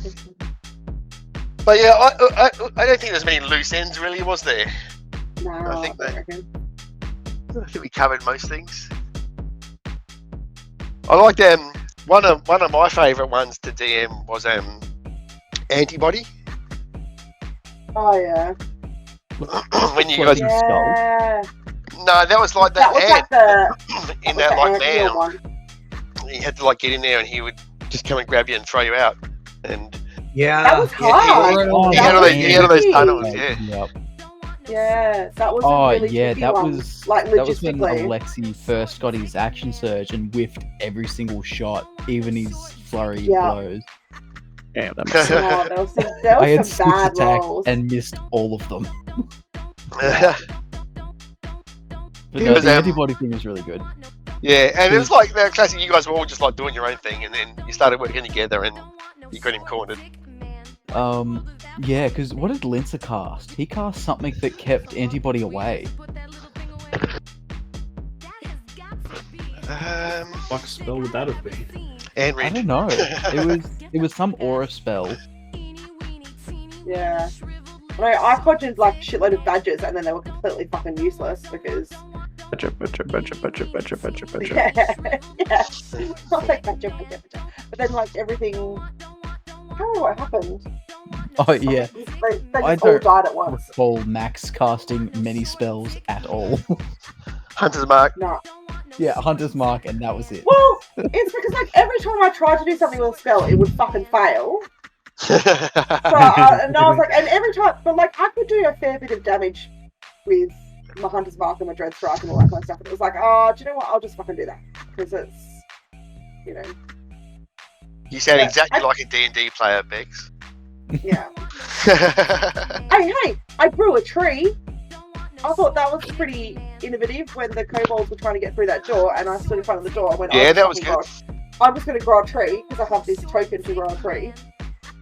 But yeah, I don't think there's many loose ends really, was there? No, I think I reckon. we covered most things. I liked one of my favourite ones to DM was Antibody. Oh yeah. When you guys Yeah. No, that was like That was ant in that ant man. one. You had to get in there and he would just come and grab you and throw you out. And Yeah. That was hard. he had all those tunnels, yeah. Yep. Yeah, that was a Oh really yeah, tricky that one. was like that was when logistically. Alexi first got his action surge and whiffed every single shot, even his flurry Yeah. blows. Yeah, that Oh, there was I had some 6 bad attacks rolls. and missed all of them. But He no, was, the antibody thing was really good. Yeah, and it was like the classic. You guys were all just like doing your own thing, and then you started working together, and you got him cornered. Yeah, because what did Lincer cast? He cast something that kept antibody away. What spell would that have been? And I don't know. It was some aura spell. Yeah. No, I conjured like a shitload of badgers and then they were completely fucking useless because. Badger. Yeah, yeah. Like, badger. But then, like, everything. I don't know what happened. Oh yeah. They I just all don't died at once. recall Max casting many spells at all. Hunter's Mark. No. Yeah, Hunter's Mark, and that was it. Well, it's because, like, every time I tried to do something with a spell, it would fucking fail. So, and I was like, and every time, but like, I could do a fair bit of damage with my Hunter's Mark and my Dread Strike and all that kind of stuff. And it was like, oh, do you know what? I'll just fucking do that because it's, you know. You sound But exactly like a D&D player, Bex. Yeah. Hey, I grew a tree. I thought that was pretty innovative when the kobolds were trying to get through that door, and I stood in front of the door and went, Yeah, "Oh, that was fucking good. God. I'm just going to grow a tree because I have this token to grow a tree."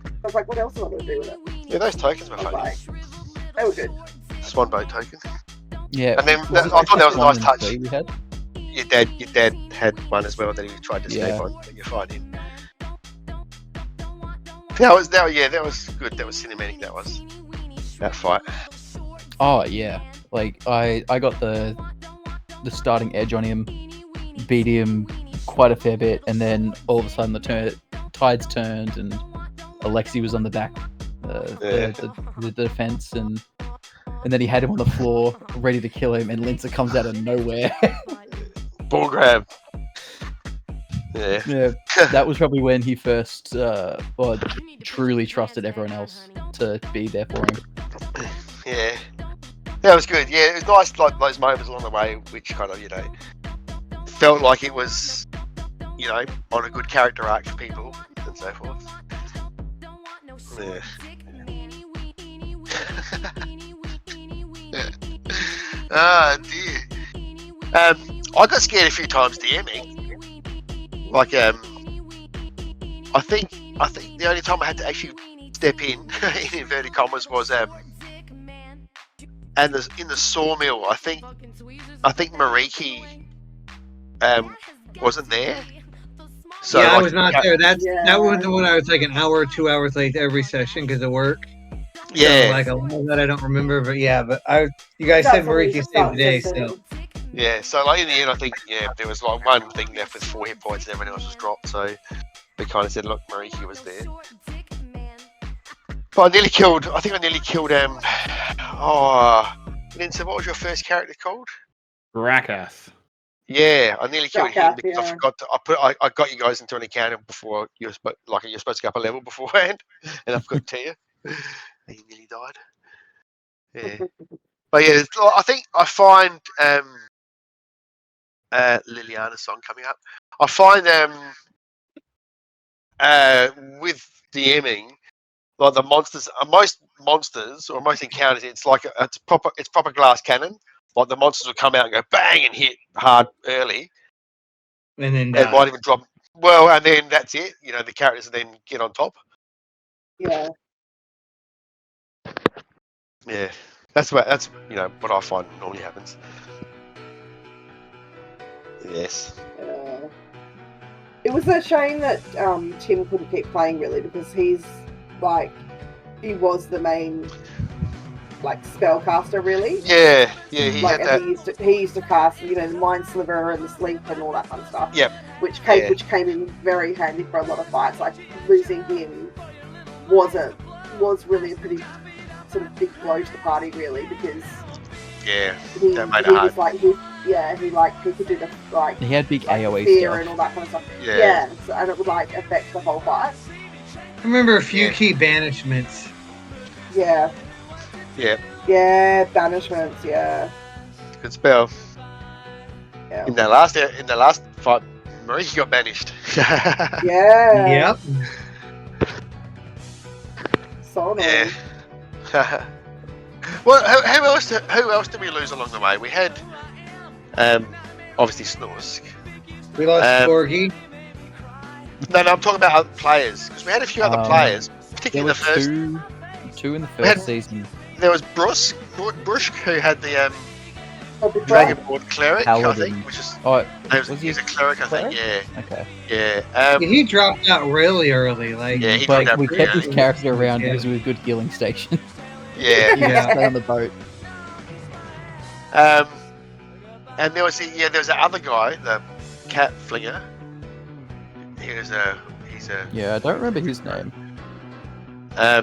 I was like, what else am I going to do with it? Yeah, those tokens were I was funny. like, they were good. Swan boat token. Yeah. And then was I it thought that was a one nice and touch. three we had? Your dad had one as well that he tried to sneak Yeah. on, but you find him. That was good. That was cinematic. That fight. Oh yeah. Like I got the starting edge on him, beat him quite a fair bit, and then all of a sudden the tides turned and Alexi was on the back, the defense, and then he had him on the floor ready to kill him, and Lincer comes out of nowhere. Ball grab. Yeah. Yeah, that was probably when he first truly trusted everyone else to be there for him. Yeah. That was good. Yeah, it was nice, like those moments along the way, which kind of, felt like it was, on a good character arc for people and so forth. Yeah. Ah, dear. I got scared a few times DMing. Like, I think the only time I had to actually step in inverted commas was and in the sawmill. I think Mariki wasn't there. So yeah, I like, was not there. That was the one I was like an hour or 2 hours late to every session because of work. Yeah. So, like a lot of that I don't remember, but yeah, you guys said Mariki saved the day, so. Yeah, so like in the end, I think there was like one thing left with 4 hit points and everyone else was dropped. So we kind of said, look, Mariki was there. But I nearly killed. Lincer, what was your first character called? Rakath. Yeah, I nearly killed him Rakath, because I yeah. forgot to. I got you guys into an encounter before you're supposed to go up a level beforehand, and I forgot to tell you. And you nearly died. Yeah, but yeah, I think I find Liliana's song coming up. I find with DMing, like the monsters, most monsters or most encounters, it's proper glass cannon. Like the monsters will come out and go bang and hit hard early, And then and might even drop. Well, and then that's it. The characters then get on top. Yeah. Yeah, that's what I find normally happens. Yes. It was a shame that Tim couldn't keep playing really because he was the main spellcaster really. Yeah, he had that. He used to cast the Mind Sliver and the Sleep and all that kind of stuff. Yep. Which came in very handy for a lot of fights. Like losing him was really a pretty sort of big blow to the party really because that made it hard. He could do the He had big AoE fear stuff. and all that kind of stuff. Yeah. So, and it would affect the whole fight. I remember a few key banishments. Yeah. Yeah. Yeah, banishments. Yeah. Good spell. Yeah. In the last fight, Mariki got banished. Yeah. Yep. So annoying. Yeah. Well, who else did we lose along the way? We had, obviously Snorsk. We lost Corgi. No, I'm talking about other players because we had a few other players, There particularly were the first. two in the We had- first season. There was Brusk who had the Oh, before- Dragonborn cleric, I Paladin. think, which is Oh, he was a cleric, I think. cleric? Yeah, okay. yeah. Yeah, he dropped out really early. Like, Yeah, he But dropped out we pretty kept his early. character around Yeah. because he was a good healing station. Yeah. Yeah. Stay on the boat. And there was there was that other guy, the cat flinger. He's a Yeah, I don't remember his name. yeah, I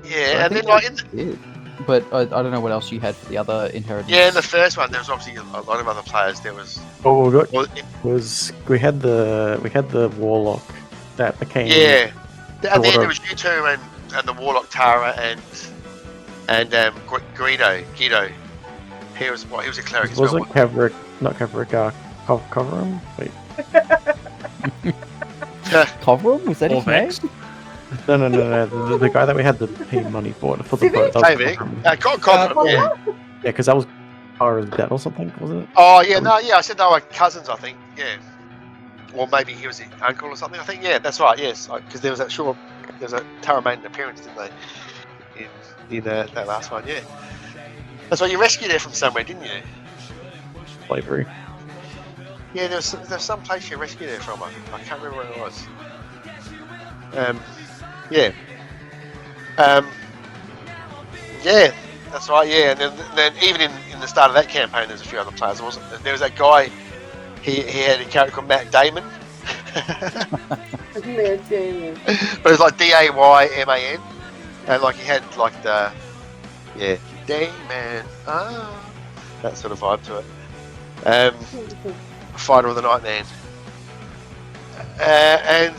and then think like in the, it. But I don't know what else you had for the other inheritance. in the first one there was obviously a lot of other players. There was Oh, we got well, we had the warlock that became yeah. At the end Daughter. it was you two and the warlock Tara and Guido. He was a cleric as Was well. it Kavrik? Not Kavrik. Coverum? Wait, Coverum? Was that his name? Orvex? no. The guy that we had the pay money for the boat. That was David, Coverum. yeah. Yeah, because that was Tara's dad or something, wasn't it? Oh yeah, no, yeah. I said they were cousins. I think, yeah. Or maybe he was his uncle or something. I think, yeah, that's right. Yes, because there was a Tara made an appearance, didn't they? In that last one, yeah. That's why you rescued her from somewhere, didn't you? Slavery. Yeah, there's some place you rescued her from. I can't remember where it was. Yeah. Yeah, that's right. Yeah, and then even in the start of that campaign, there's a few other players. There was that guy. He had a character called Matt Damon. But it was like Dayman, and like he had like the Dayman, that sort of vibe to it. Fighter of the Night Man, and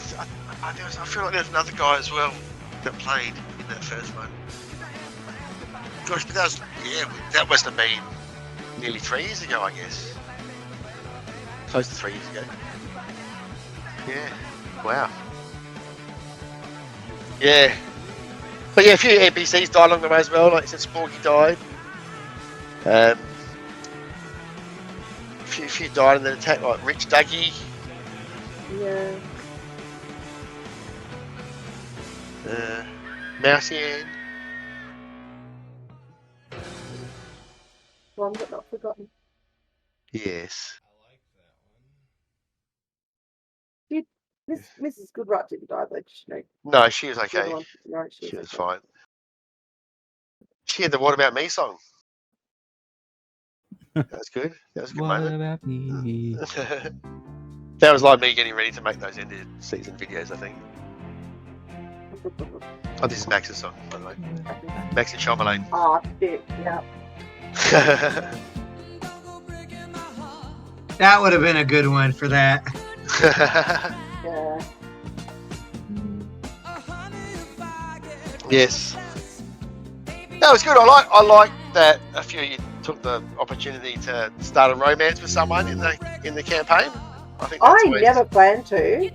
I feel like there's another guy as well that played in that first one. Gosh, but that must have been nearly 3 years ago, I guess. Close to 3 years ago. Yeah. Wow. Yeah. But yeah, a few NPCs died along the way as well. Like I said, Sporky died. A few died in the attack, like Rich Dougie. Yeah. Mousy. One but not forgotten. Yes. Mrs. Goodright didn't die though, did she? No, she was okay. No, She was okay. fine. She had the "What About Me" song. That was good. That was a good What moment. about me? That was like me getting ready to make those end of season videos, I think. Oh, this is Max's song, by the way. Max and Shyamalan. Ah, shit, yeah. That would have been a good one for that. Yeah. Yes. That was good. I like that a few of you took the opportunity to start a romance with someone in the campaign. I think that's I always- never planned to.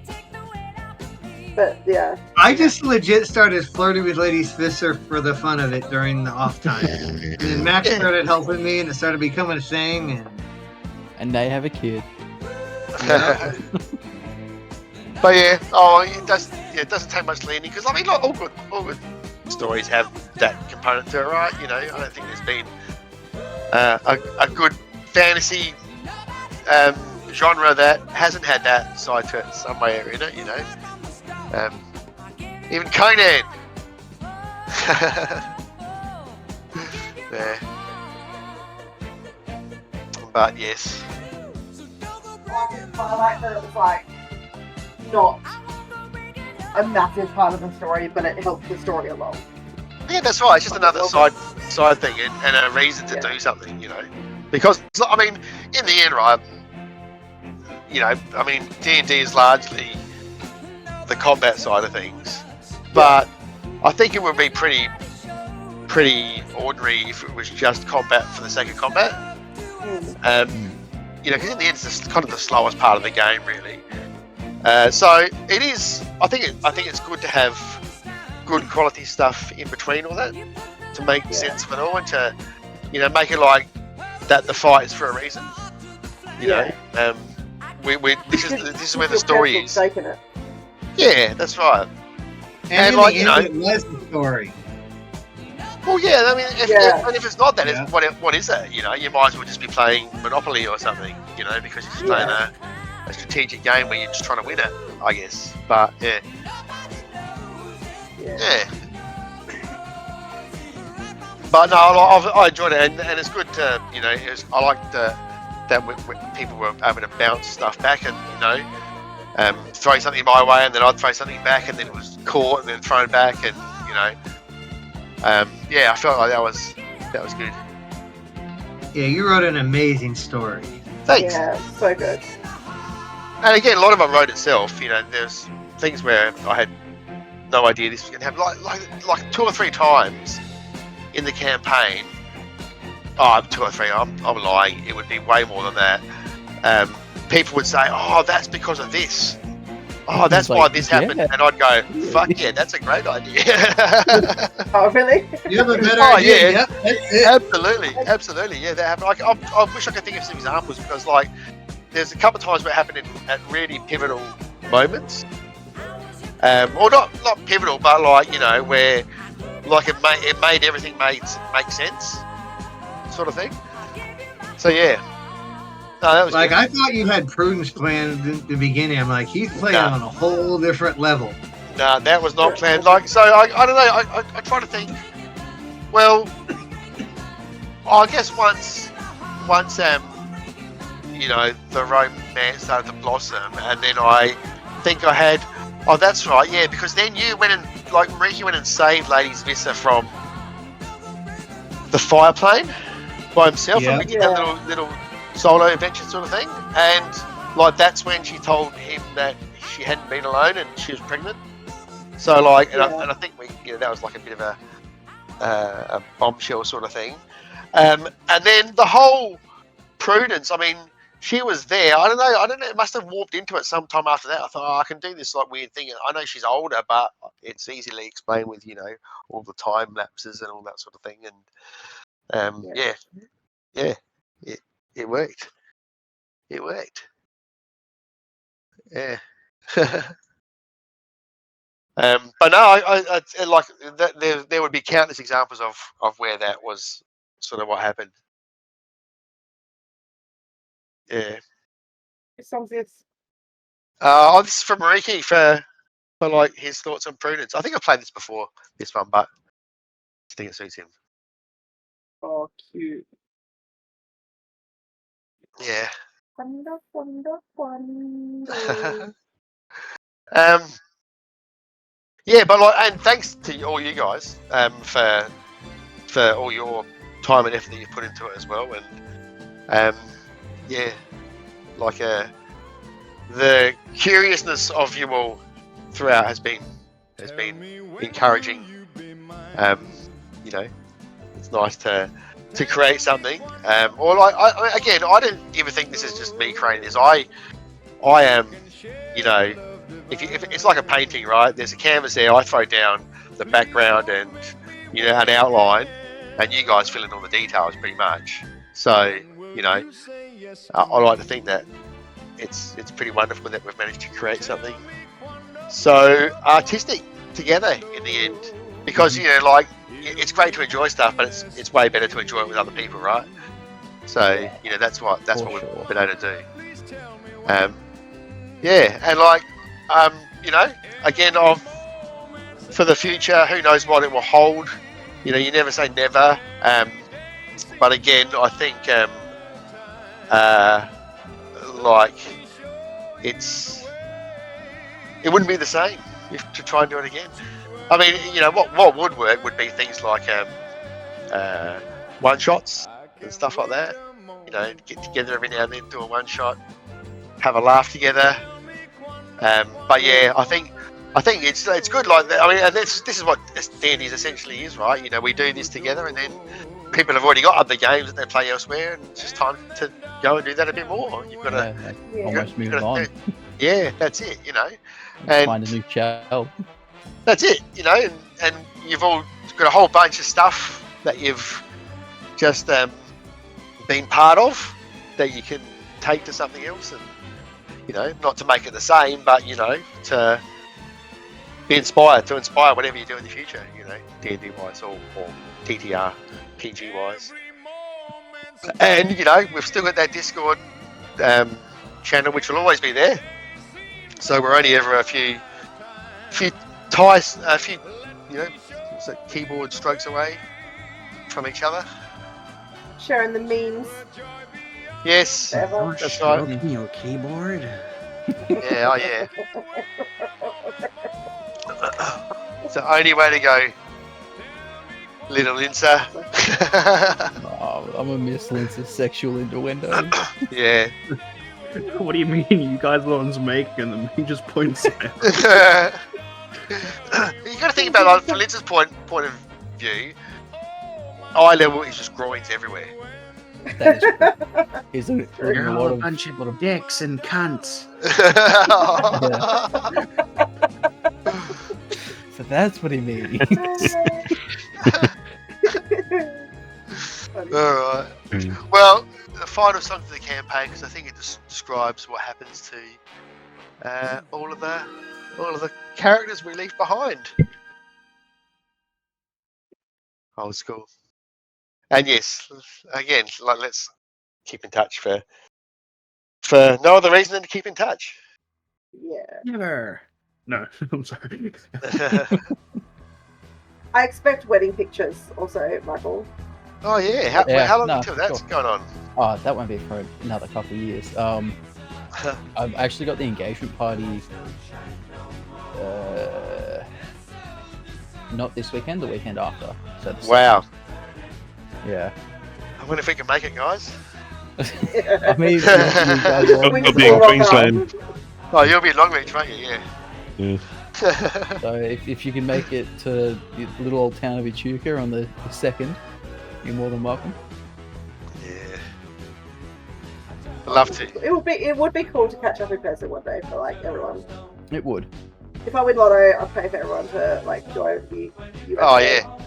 But yeah. I just legit started flirting with Lady Svisser for the fun of it during the off time. And then Max started helping me and it started becoming a thing. And they have a kid. But yeah, it doesn't take much leaning because I mean, like, all good stories have that component to it, right? You know, I don't think there's been a good fantasy genre that hasn't had that side to it somewhere in it. You know, even Conan. Yeah. But yes. I like that it was like not a massive part of the story, but it helped the story along. Yeah, that's right. It's just another side thing and a reason to do something, you know. Because I mean, in the end, right? You know, I mean, D&D is largely the combat side of things, but I think it would be pretty pretty ordinary if it was just combat for the sake of combat. You know, because in the end, it's kind of the slowest part of the game, really. So it is. I think it's good to have good quality stuff in between all that to make sense of it all, and to, you know, make it like that the fight is for a reason. You know, this is where the story is. Yeah, that's right. And in like, the you end, know, it was the story. Well, yeah, I mean, if it's not that, what is it? You know, you might as well just be playing Monopoly or something, you know, because you're just playing a strategic game where you're just trying to win it, I guess. But, yeah. But no, I enjoyed it, and it's good to, you know, I liked that people were able to bounce stuff back and, you know, throw something my way, and then I'd throw something back, and then it was caught and then thrown back, and, you know. Yeah, I felt like that was good. Yeah, you wrote an amazing story. Thanks. Yeah, so good. And again, a lot of it wrote itself. You know, there's things where I had no idea this was going to happen. Like 2 or 3 times in the campaign. Oh, 2 or 3. I'm lying. It would be way more than that. People would say, "Oh, that's because of this. Oh, that's why this happened," and I'd go, "Fuck yeah, that's a great idea." Oh, really? You have a better idea. Yeah, yep, that's it. absolutely. Yeah, that happened. Like, I wish I could think of some examples, because like there's a couple of times where it happened at really pivotal moments, or not pivotal, but like, you know, where like it made everything make sense, sort of thing. So yeah. No, that was like good. I thought you had Prudence planned at the beginning. I'm like, he's playing on a whole different level. No, that was not planned. Like, so I don't know. I try to think. Well, I guess once you know, the romance started to blossom, and then I think I had. Oh, that's right. Yeah, because then you went and Mariki went and saved Lady Svissa from the fire plane by himself. Yeah. And we did that little solo adventure sort of thing, and like that's when she told him that she hadn't been alone and she was pregnant. So like, and I think that was like a bit of a bombshell sort of thing. And then the whole Prudence, I mean, she was there. I don't know. It must have warped into it sometime after that. I thought, I can do this like weird thing. I know she's older, but it's easily explained with, you know, all the time lapses and all that sort of thing. And it worked. It worked. Yeah. But no, I like that. There would be countless examples of where that was sort of what happened. Yeah. What song's this? This is from Mariki for like his thoughts on Prudence. I think I've played this before, this one, but I think it suits him. Oh, cute. Yeah. Wonder, wonder, wonder. Yeah, but like, and thanks to all you guys for all your time and effort that you put into it as well, and yeah, like the curiousness of you all throughout has been encouraging. You know, it's nice to create something, or like I didn't even think this is just me creating this. I am, you know, if it's like a painting, right? There's a canvas there. I throw down the background and, you know, an outline, and you guys fill in all the details pretty much. So, you know, I like to think that it's pretty wonderful that we've managed to create something so artistic together in the end, because, you know, like, it's great to enjoy stuff, but it's way better to enjoy it with other people, right? So, you know, that's what we've been able to do. Yeah, and like, you know, again, for the future, who knows what it will hold? You know, you never say never. But again, I think, like, it wouldn't be the same to try and do it again. I mean, you know, what would work would be things like one-shots and stuff like that. You know, get together every now and then, do a one-shot, have a laugh together. But yeah, I think I think it's good. Like I mean, and this is what D&D essentially is, right? You know, we do this together, and then people have already got other games that they play elsewhere, and it's just time to go and do that a bit more. You've got to almost move on. Yeah, that's it. You know, and Find a new shell. that's it. You know, and you've all got a whole bunch of stuff that you've just been part of that you can take to something else, and you know, not to make it the same, but you know, to be inspired, to inspire whatever you do in the future. You know, D&D wise or TTR PG wise. And you know, we've still got that Discord channel, which will always be there. So we're only ever a few you know, keyboard strokes away from each other. Sharing the memes. Yes, Whatever. that's right. Your keyboard. Yeah, oh yeah. It's the only way to go, little Linsa. Oh, I'm gonna miss Lince's sexual innuendo. Yeah. What do you mean? You guys are the ones making them. He just points out. You got to think about, like, from Linsa's point of view, eye level is just groins everywhere. That is true. He's doing You're a all lot a of bunch of dicks and cunts. So that's what he means. Alright. Well, the final song of the campaign, because I think it just describes what happens to all of the characters we leave behind. Old school. And yes, again, like, let's keep in touch for no other reason than to keep in touch. Yeah. Never. No, I'm sorry. I expect wedding pictures also, Michael. Oh yeah, how long until that's going on? Oh, that won't be for another couple of years. I've actually got the engagement party. Not this weekend, the weekend after. So Wow. Yeah. I wonder if we can make it, guys. I mean, I'll be in Queensland. Oh, you'll be in Longreach, won't you? Yeah. Yeah. So if you can make it to the little old town of Echuca on the 2nd, you're more than welcome. Yeah. I'd love to. It would be cool to catch up in person one day for like everyone. It would. If I win lotto, I'd pay for everyone to like go over the USA. Oh yeah.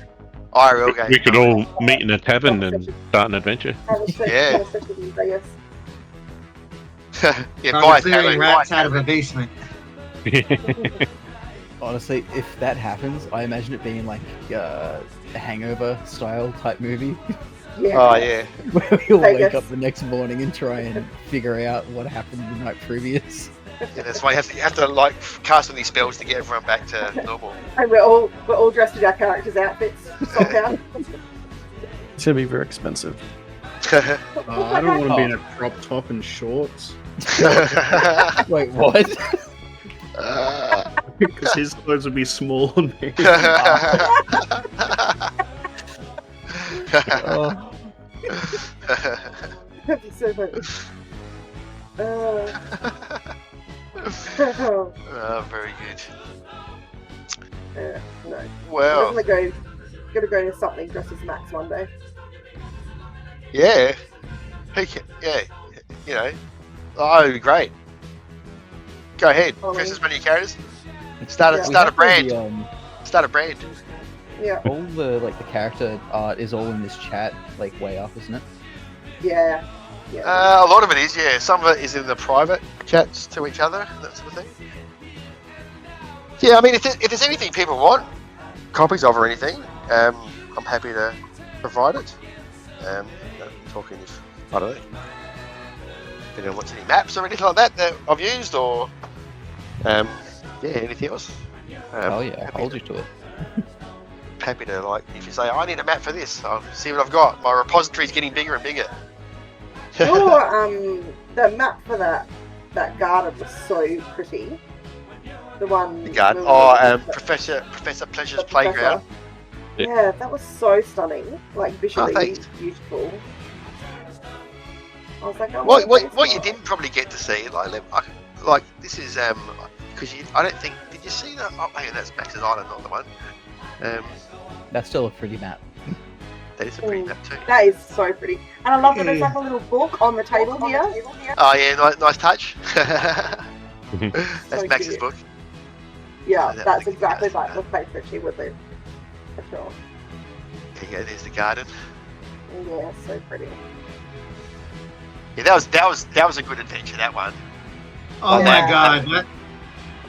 IRL game. We could all meet in a tavern and start an adventure. Yeah. Vegas. Yeah, I'm buy a clearing tavern, rats out of a basement. Honestly, if that happens, I imagine it being like a Hangover style type movie. Yeah. Oh yeah. Where we all wake Vegas. up the next morning and try and figure out what happened the night previous. Yeah, that's why you have to like cast all these spells to get everyone back to normal. And we're all dressed in our characters' outfits. Sold out. It's gonna be very expensive. I don't want to be in a crop top and shorts. Wait, what? Because his clothes would be small on me. Oh, That'd be so funny. Very good. No. Well, I'm gonna go to something dressed as Max one day. yeah. Yeah, you know. Oh, it'd be great. Go ahead. Oh, Dress yeah. as many characters. Start Yeah. a we have brand. the, Start a brand. Yeah. all the the character art is all in this chat, like way up, isn't it? Yeah. Yeah. A lot of it is, yeah. Some of it is in the private chats to each other, that sort of thing. Yeah, I mean, if there's anything people want, copies of or anything, I'm happy to provide it. Talking if, I don't know, if anyone wants any maps or anything like that I've used, or, yeah, anything else. Oh yeah, happy hold to- you to it. Happy to, like, if you say, I need a map for this, I'll see what I've got. My repository's getting bigger and bigger. The map for that garden was so pretty. The one. The garden. Professor Pleasure's Playground. Yeah, that was so stunning. Like visually thanks. beautiful. I was like, oh, What you didn't probably get to see, like this is because I don't think. Did you see that? Oh, hang on, that's Max's Island, not the one. That's still a pretty map. That is a pretty map too. That is so pretty. And I love that there's like a little book on the table here. Oh yeah, nice touch. That's So Max's cute. book. Yeah, That that's would be exactly nice, like the face that she would do. For sure. There you go. There's the garden. Yeah, so pretty. Yeah, that was a good adventure. That one. Oh Yeah. my god, you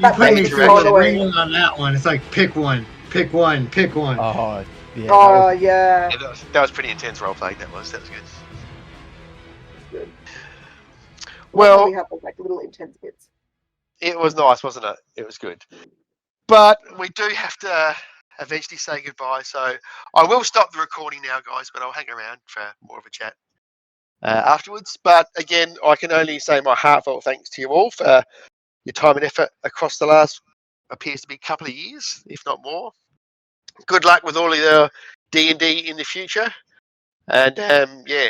That put me makes through sense. the ringing on that one. It's like pick one, pick one, pick one. Oh, yeah. Oh yeah. Yeah, that was pretty intense role playing. That was good. Good. Well, we have like little intense bits. it was nice, wasn't it? It was good. But we do have to eventually say goodbye. So I will stop the recording now, guys, but I'll hang around for more of a chat afterwards. But again, I can only say my heartfelt thanks to you all for your time and effort across the last, appears to be, couple of years, if not more. Good luck with all of the D&D in the future. And yeah,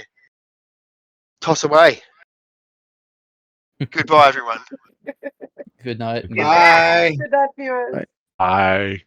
toss away. Goodbye, everyone. Good night. Bye. Good night, viewers. Right. Bye.